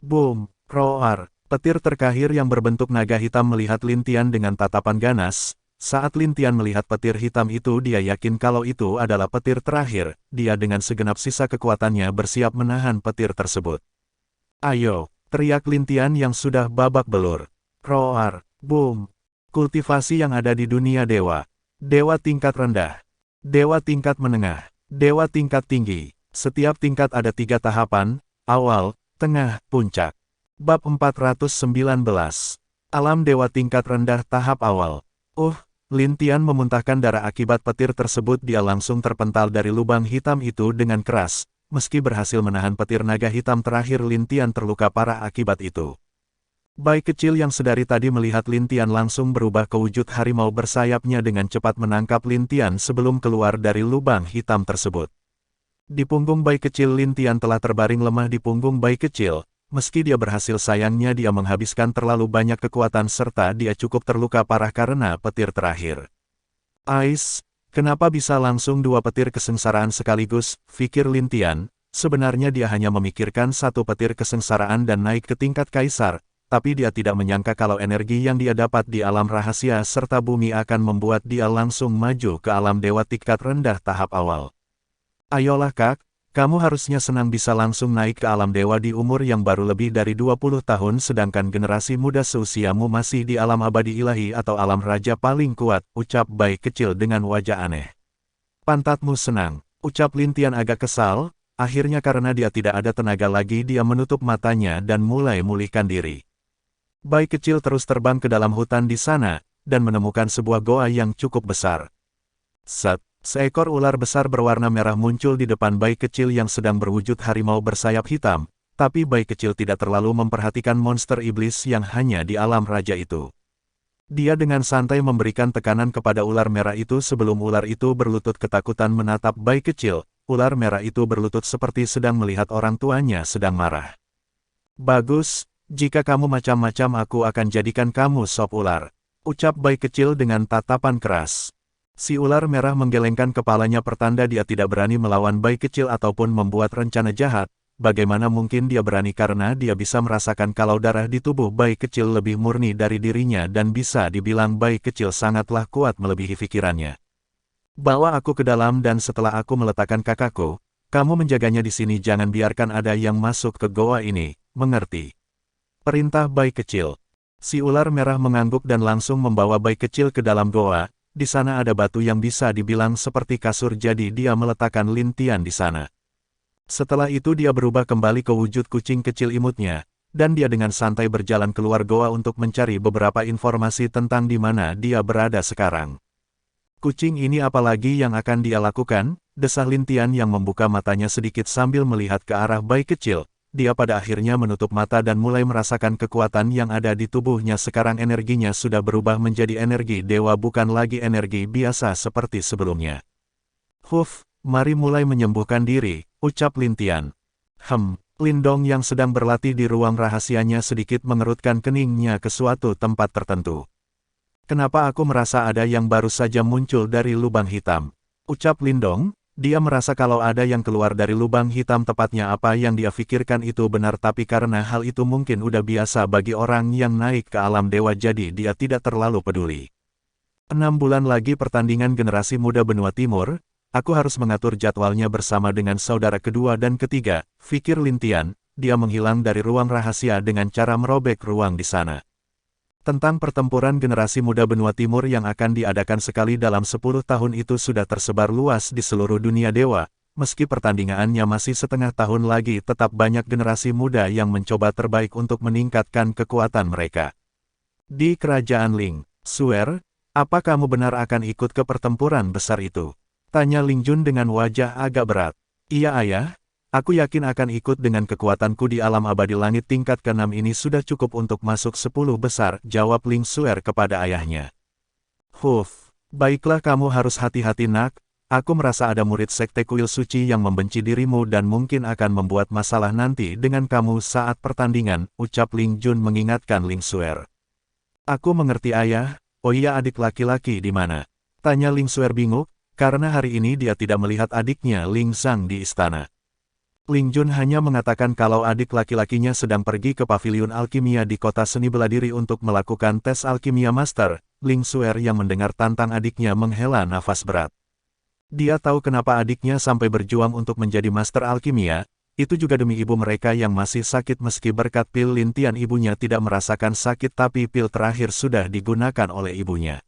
S1: Boom, roar. Petir terakhir yang berbentuk naga hitam melihat Lin Tian dengan tatapan ganas. Saat Lin Tian melihat petir hitam itu, dia yakin kalau itu adalah petir terakhir. Dia dengan segenap sisa kekuatannya bersiap menahan petir tersebut. Ayo, teriak Lin Tian yang sudah babak belur. Roar, boom. Kultivasi yang ada di dunia dewa. Dewa tingkat rendah. Dewa tingkat menengah. Dewa tingkat tinggi. Setiap tingkat ada 3 tahapan, awal, tengah, puncak. Bab 419. Alam dewa tingkat rendah tahap awal. Lin Tian memuntahkan darah akibat petir tersebut. Dia langsung terpental dari lubang hitam itu dengan keras. Meski berhasil menahan petir naga hitam terakhir, Lin Tian terluka parah akibat itu. Bayi kecil yang sedari tadi melihat Lin Tian langsung berubah ke wujud harimau bersayapnya dengan cepat menangkap Lin Tian sebelum keluar dari lubang hitam tersebut. Di punggung bayi kecil, Lin Tian telah terbaring lemah di punggung bayi kecil. Meski dia berhasil, sayangnya dia menghabiskan terlalu banyak kekuatan serta dia cukup terluka parah karena petir terakhir. Kenapa bisa langsung 2 petir kesengsaraan sekaligus, pikir Lin Tian. Sebenarnya dia hanya memikirkan 1 petir kesengsaraan dan naik ke tingkat kaisar, tapi dia tidak menyangka kalau energi yang dia dapat di alam rahasia serta bumi akan membuat dia langsung maju ke alam dewa tingkat rendah tahap awal. Ayolah kak, Kamu harusnya senang bisa langsung naik ke alam dewa di umur yang baru lebih dari 20 tahun sedangkan generasi muda seusiamu masih di alam abadi ilahi atau alam raja paling kuat, ucap bayi kecil dengan wajah aneh. Pantatmu senang, ucap Lin Tian agak kesal, akhirnya karena dia tidak ada tenaga lagi dia menutup matanya dan mulai memulihkan diri. Bayi kecil terus terbang ke dalam hutan di sana, dan menemukan sebuah goa yang cukup besar. Seekor ular besar berwarna merah muncul di depan bayi kecil yang sedang berwujud harimau bersayap hitam, tapi bayi kecil tidak terlalu memperhatikan monster iblis yang hanya di alam raja itu. Dia dengan santai memberikan tekanan kepada ular merah itu sebelum ular itu berlutut ketakutan menatap bayi kecil. Ular merah itu berlutut seperti sedang melihat orang tuanya sedang marah. Bagus, jika kamu macam-macam aku akan jadikan kamu sop ular, ucap bayi kecil dengan tatapan keras. Si ular merah menggelengkan kepalanya pertanda dia tidak berani melawan bayi kecil ataupun membuat rencana jahat. Bagaimana mungkin dia berani karena dia bisa merasakan kalau darah di tubuh bayi kecil lebih murni dari dirinya dan bisa dibilang bayi kecil sangatlah kuat melebihi pikirannya. Bawa aku ke dalam dan setelah aku meletakkan kakakku, kamu menjaganya di sini jangan biarkan ada yang masuk ke goa ini, mengerti? Perintah bayi kecil. Si ular merah mengangguk dan langsung membawa bayi kecil ke dalam goa. Di sana ada batu yang bisa dibilang seperti kasur jadi dia meletakkan Lin Tian di sana. Setelah itu dia berubah kembali ke wujud kucing kecil imutnya, dan dia dengan santai berjalan keluar goa untuk mencari beberapa informasi tentang di mana dia berada sekarang. Kucing ini apalagi yang akan dia lakukan? Desah Lin Tian yang membuka matanya sedikit sambil melihat ke arah bayi kecil. Dia pada akhirnya menutup mata dan mulai merasakan kekuatan yang ada di tubuhnya sekarang energinya sudah berubah menjadi energi dewa bukan lagi energi biasa seperti sebelumnya. Mari mulai menyembuhkan diri, ucap Lin Tian. Lindong yang sedang berlatih di ruang rahasianya sedikit mengerutkan keningnya ke suatu tempat tertentu. Kenapa aku merasa ada yang baru saja muncul dari lubang hitam? Ucap Lindong. Dia merasa kalau ada yang keluar dari lubang hitam tepatnya apa yang dia pikirkan itu benar tapi karena hal itu mungkin udah biasa bagi orang yang naik ke alam dewa jadi dia tidak terlalu peduli. 6 bulan lagi pertandingan generasi muda benua timur, aku harus mengatur jadwalnya bersama dengan saudara kedua dan ketiga, pikir Lin Tian, dia menghilang dari ruang rahasia dengan cara merobek ruang di sana. Tentang pertempuran generasi muda benua timur yang akan diadakan sekali dalam 10 tahun itu sudah tersebar luas di seluruh dunia dewa, meski pertandingannya masih setengah tahun lagi tetap banyak generasi muda yang mencoba terbaik untuk meningkatkan kekuatan mereka. Di kerajaan Ling Suer, apa kamu benar akan ikut ke pertempuran besar itu? Tanya Ling Jun dengan wajah agak berat. Iya ayah. Aku yakin akan ikut dengan kekuatanku di alam abadi langit tingkat ke-6 ini sudah cukup untuk masuk 10 besar, jawab Ling Suer kepada ayahnya. Baiklah kamu harus hati-hati nak, aku merasa ada murid sekte kuil suci yang membenci dirimu dan mungkin akan membuat masalah nanti dengan kamu saat pertandingan, ucap Ling Jun mengingatkan Ling Suer. Aku mengerti ayah, oh iya adik laki-laki di mana? Tanya Ling Suer bingung, karena hari ini dia tidak melihat adiknya Ling Zhang di istana. Ling Jun hanya mengatakan kalau adik laki-lakinya sedang pergi ke paviliun alkimia di kota seni bela diri untuk melakukan tes alkimia master. Ling Suer yang mendengar tantang adiknya menghela nafas berat. Dia tahu kenapa adiknya sampai berjuang untuk menjadi master alkimia, itu juga demi ibu mereka yang masih sakit meski berkat pil Lin Tian ibunya tidak merasakan sakit tapi pil terakhir sudah digunakan oleh ibunya.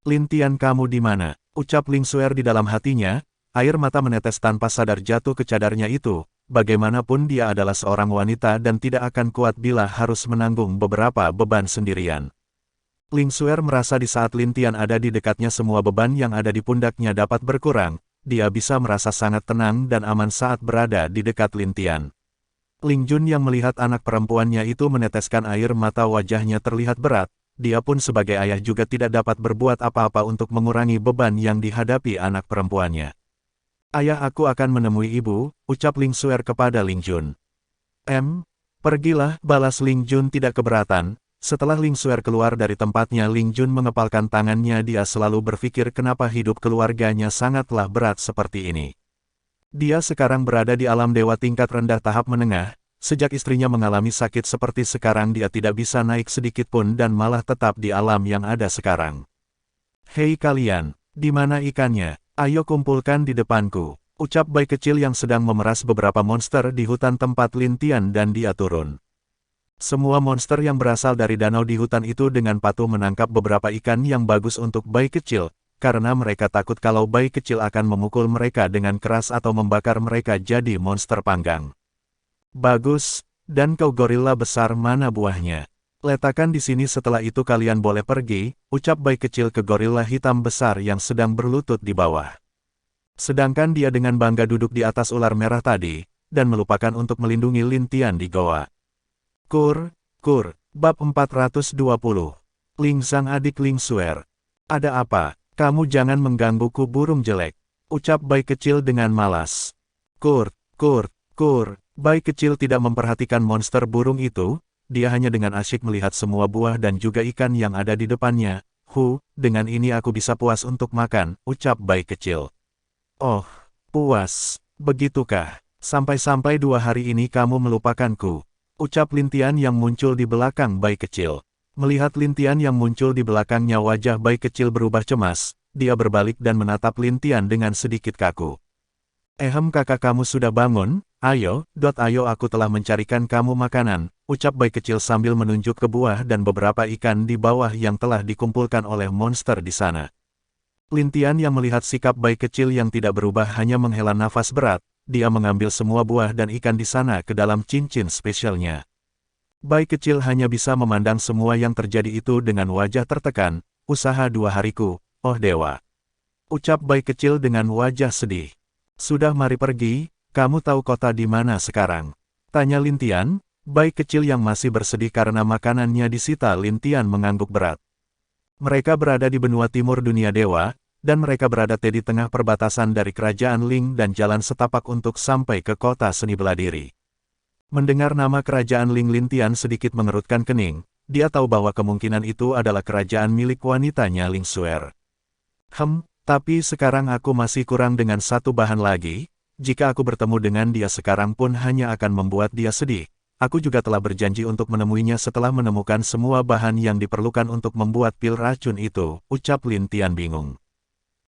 S1: Lin Tian kamu di mana? Ucap Ling Suer di dalam hatinya. Air mata menetes tanpa sadar jatuh ke cadarnya itu, bagaimanapun dia adalah seorang wanita dan tidak akan kuat bila harus menanggung beberapa beban sendirian. Ling Suer merasa di saat Lin Tian ada di dekatnya semua beban yang ada di pundaknya dapat berkurang, dia bisa merasa sangat tenang dan aman saat berada di dekat Lin Tian. Ling Jun yang melihat anak perempuannya itu meneteskan air mata wajahnya terlihat berat, dia pun sebagai ayah juga tidak dapat berbuat apa-apa untuk mengurangi beban yang dihadapi anak perempuannya. Ayah aku akan menemui ibu, ucap Ling Suer kepada Ling Jun. Pergilah, balas Ling Jun tidak keberatan. Setelah Ling Suer keluar dari tempatnya Ling Jun mengepalkan tangannya dia selalu berpikir kenapa hidup keluarganya sangatlah berat seperti ini. Dia sekarang berada di alam dewa tingkat rendah tahap menengah, sejak istrinya mengalami sakit seperti sekarang dia tidak bisa naik sedikit pun dan malah tetap di alam yang ada sekarang. Hei kalian, di mana ikannya? Ayo kumpulkan di depanku. Ucap bayi kecil yang sedang memeras beberapa monster di hutan tempat Lin Tian dan dia turun. Semua monster yang berasal dari danau di hutan itu dengan patuh menangkap beberapa ikan yang bagus untuk bayi kecil, karena mereka takut kalau bayi kecil akan memukul mereka dengan keras atau membakar mereka jadi monster panggang. Bagus, dan kau gorila besar mana buahnya? Letakkan di sini setelah itu kalian boleh pergi, ucap bayi kecil ke gorila hitam besar yang sedang berlutut di bawah. Sedangkan dia dengan bangga duduk di atas ular merah tadi, dan melupakan untuk melindungi Lin Tian di goa. Bab 420. Ling Sang adik Ling Suer. Ada apa? Kamu jangan menggangguku burung jelek, ucap bayi kecil dengan malas. Bayi kecil tidak memperhatikan monster burung itu, dia hanya dengan asyik melihat semua buah dan juga ikan yang ada di depannya. Dengan ini aku bisa puas untuk makan, ucap bayi kecil. Oh, puas, begitukah? Sampai-sampai 2 hari ini kamu melupakanku, ucap Lin Tian yang muncul di belakang bayi kecil. Melihat Lin Tian yang muncul di belakangnya wajah bayi kecil berubah cemas, dia berbalik dan menatap Lin Tian dengan sedikit kaku. Kakak kamu sudah bangun? Ayo aku telah mencarikan kamu makanan, ucap bayi kecil sambil menunjuk ke buah dan beberapa ikan di bawah yang telah dikumpulkan oleh monster di sana. Lin Tian yang melihat sikap bayi kecil yang tidak berubah hanya menghela nafas berat, dia mengambil semua buah dan ikan di sana ke dalam cincin spesialnya. Bayi kecil hanya bisa memandang semua yang terjadi itu dengan wajah tertekan. Usaha 2 hariku, oh dewa, ucap bayi kecil dengan wajah sedih. Sudah mari pergi, kamu tahu kota di mana sekarang? Tanya Lin Tian, bayi kecil yang masih bersedih karena makanannya disita. Lin Tian mengangguk berat. Mereka berada di benua timur dunia dewa, dan mereka berada di tengah perbatasan dari kerajaan Ling dan jalan setapak untuk sampai ke kota seni bela diri. Mendengar nama kerajaan Ling, Lin Tian sedikit mengerutkan kening, dia tahu bahwa kemungkinan itu adalah kerajaan milik wanitanya Ling Suer. Tapi sekarang aku masih kurang dengan satu bahan lagi, jika aku bertemu dengan dia sekarang pun hanya akan membuat dia sedih. Aku juga telah berjanji untuk menemuinya setelah menemukan semua bahan yang diperlukan untuk membuat pil racun itu, ucap Lin Tian bingung.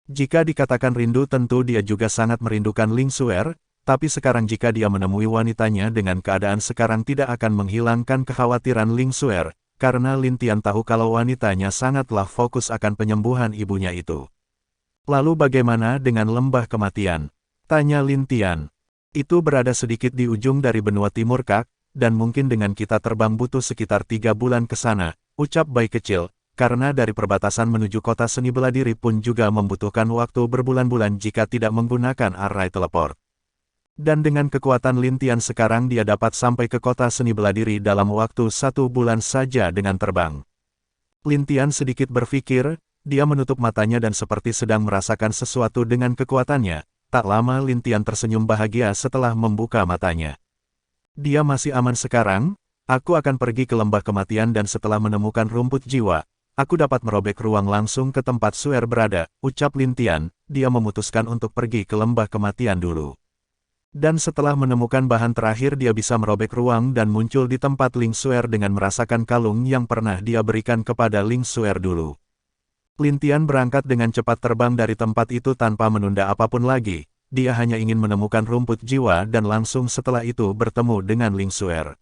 S1: Jika dikatakan rindu tentu dia juga sangat merindukan Ling Suer, tapi sekarang jika dia menemui wanitanya dengan keadaan sekarang tidak akan menghilangkan kekhawatiran Ling Suer, karena Lin Tian tahu kalau wanitanya sangatlah fokus akan penyembuhan ibunya itu. Lalu bagaimana dengan lembah kematian? Tanya Lin Tian. Itu berada sedikit di ujung dari benua timur Kak, dan mungkin dengan kita terbang butuh sekitar 3 bulan ke sana, ucap bayi kecil, karena dari perbatasan menuju kota seni bela diri pun juga membutuhkan waktu berbulan-bulan jika tidak menggunakan array teleport. Dan dengan kekuatan Lin Tian sekarang dia dapat sampai ke kota seni bela diri dalam waktu 1 bulan saja dengan terbang. Lin Tian sedikit berpikir, dia menutup matanya dan seperti sedang merasakan sesuatu dengan kekuatannya. Tak lama Lin Tian tersenyum bahagia setelah membuka matanya. Dia masih aman sekarang, aku akan pergi ke lembah kematian dan setelah menemukan rumput jiwa, aku dapat merobek ruang langsung ke tempat Suer berada, ucap Lin Tian. Dia memutuskan untuk pergi ke lembah kematian dulu. Dan setelah menemukan bahan terakhir dia bisa merobek ruang dan muncul di tempat Ling Suer dengan merasakan kalung yang pernah dia berikan kepada Ling Suer dulu. Lin Tian berangkat dengan cepat terbang dari tempat itu tanpa menunda apapun lagi. Dia hanya ingin menemukan rumput jiwa dan langsung setelah itu bertemu dengan Ling Suer.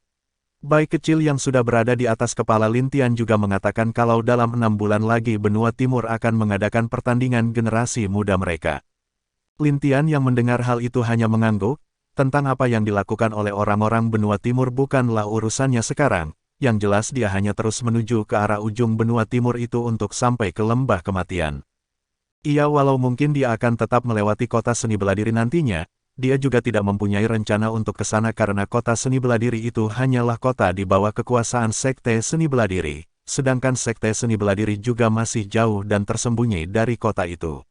S1: Bayi kecil yang sudah berada di atas kepala Lin Tian juga mengatakan kalau dalam 6 bulan lagi benua timur akan mengadakan pertandingan generasi muda mereka. Lin Tian yang mendengar hal itu hanya mengangguk, tentang apa yang dilakukan oleh orang-orang benua timur bukanlah urusannya sekarang, yang jelas dia hanya terus menuju ke arah ujung benua timur itu untuk sampai ke lembah kematian. Walau mungkin dia akan tetap melewati kota seni bela diri nantinya, dia juga tidak mempunyai rencana untuk ke sana karena kota seni bela diri itu hanyalah kota di bawah kekuasaan sekte seni bela diri, sedangkan sekte seni bela diri juga masih jauh dan tersembunyi dari kota itu.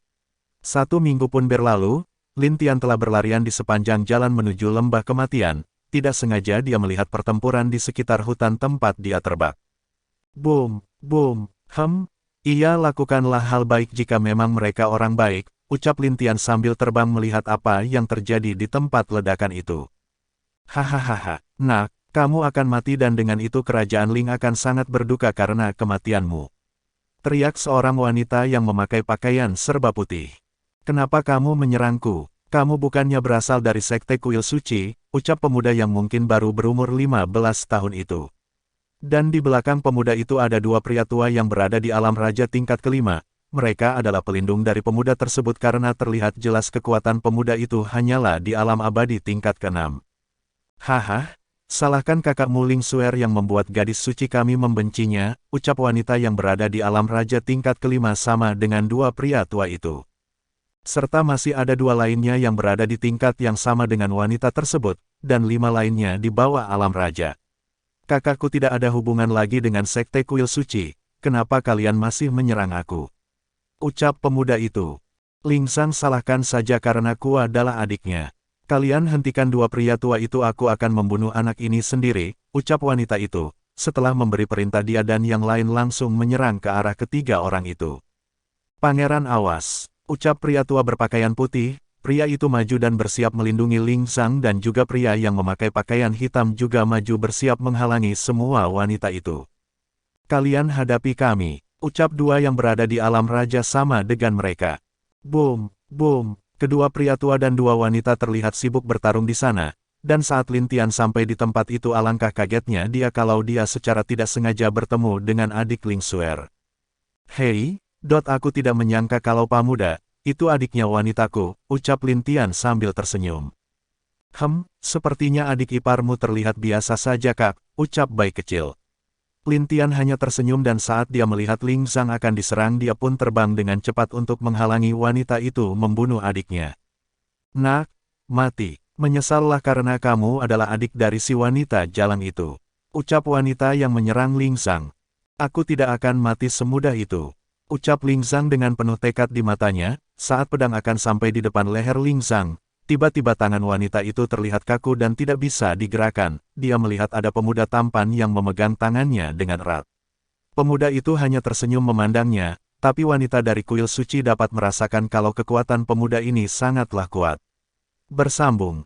S1: 1 minggu pun berlalu, Lin Tian telah berlarian di sepanjang jalan menuju lembah kematian, tidak sengaja dia melihat pertempuran di sekitar hutan tempat dia terbang. Boom. Ia lakukanlah hal baik jika memang mereka orang baik, ucap Lin Tian sambil terbang melihat apa yang terjadi di tempat ledakan itu. Hahaha, nak, kamu akan mati dan dengan itu kerajaan Ling akan sangat berduka karena kematianmu. Teriak seorang wanita yang memakai pakaian serba putih. Kenapa kamu menyerangku? Kamu bukannya berasal dari Sekte Kuil Suci, ucap pemuda yang mungkin baru berumur 15 tahun itu. Dan di belakang pemuda itu ada dua pria tua yang berada di alam raja tingkat kelima. Mereka adalah pelindung dari pemuda tersebut karena terlihat jelas kekuatan pemuda itu hanyalah di alam abadi tingkat keenam. Haha, salahkan kakakmu Ling Suer yang membuat gadis suci kami membencinya, ucap wanita yang berada di alam raja tingkat kelima sama dengan dua pria tua itu. Serta masih ada dua lainnya yang berada di tingkat yang sama dengan wanita tersebut, dan 5 lainnya di bawah alam raja. Kakakku tidak ada hubungan lagi dengan Sekte Kuil Suci, kenapa kalian masih menyerang aku? Ucap pemuda itu. Ling Sang salahkan saja karena ku adalah adiknya. Kalian hentikan dua pria tua itu, aku akan membunuh anak ini sendiri, ucap wanita itu. Setelah memberi perintah dia dan yang lain langsung menyerang ke arah ketiga orang itu. Pangeran awas. Ucap pria tua berpakaian putih, pria itu maju dan bersiap melindungi Ling Sang dan juga pria yang memakai pakaian hitam juga maju bersiap menghalangi semua wanita itu. Kalian hadapi kami, ucap dua yang berada di alam raja sama dengan mereka. Boom, boom, kedua pria tua dan dua wanita terlihat sibuk bertarung di sana, dan saat Lin Tian sampai di tempat itu alangkah kagetnya dia kalau dia secara tidak sengaja bertemu dengan adik Ling Suer. Hei, aku tidak menyangka kalau pemuda, itu adiknya wanitaku, ucap Lin Tian sambil tersenyum. Sepertinya adik iparmu terlihat biasa saja kak, ucap bayi kecil. Lin Tian hanya tersenyum dan saat dia melihat Ling Sang akan diserang dia pun terbang dengan cepat untuk menghalangi wanita itu membunuh adiknya. Nak, mati, menyesallah karena kamu adalah adik dari si wanita jalang itu. Ucap wanita yang menyerang Ling Sang. Aku tidak akan mati semudah itu. Ucap Ling Sang dengan penuh tekad di matanya, saat pedang akan sampai di depan leher Ling Sang, tiba-tiba tangan wanita itu terlihat kaku dan tidak bisa digerakkan, dia melihat ada pemuda tampan yang memegang tangannya dengan erat. Pemuda itu hanya tersenyum memandangnya, tapi wanita dari kuil suci dapat merasakan kalau kekuatan pemuda ini sangatlah kuat. Bersambung.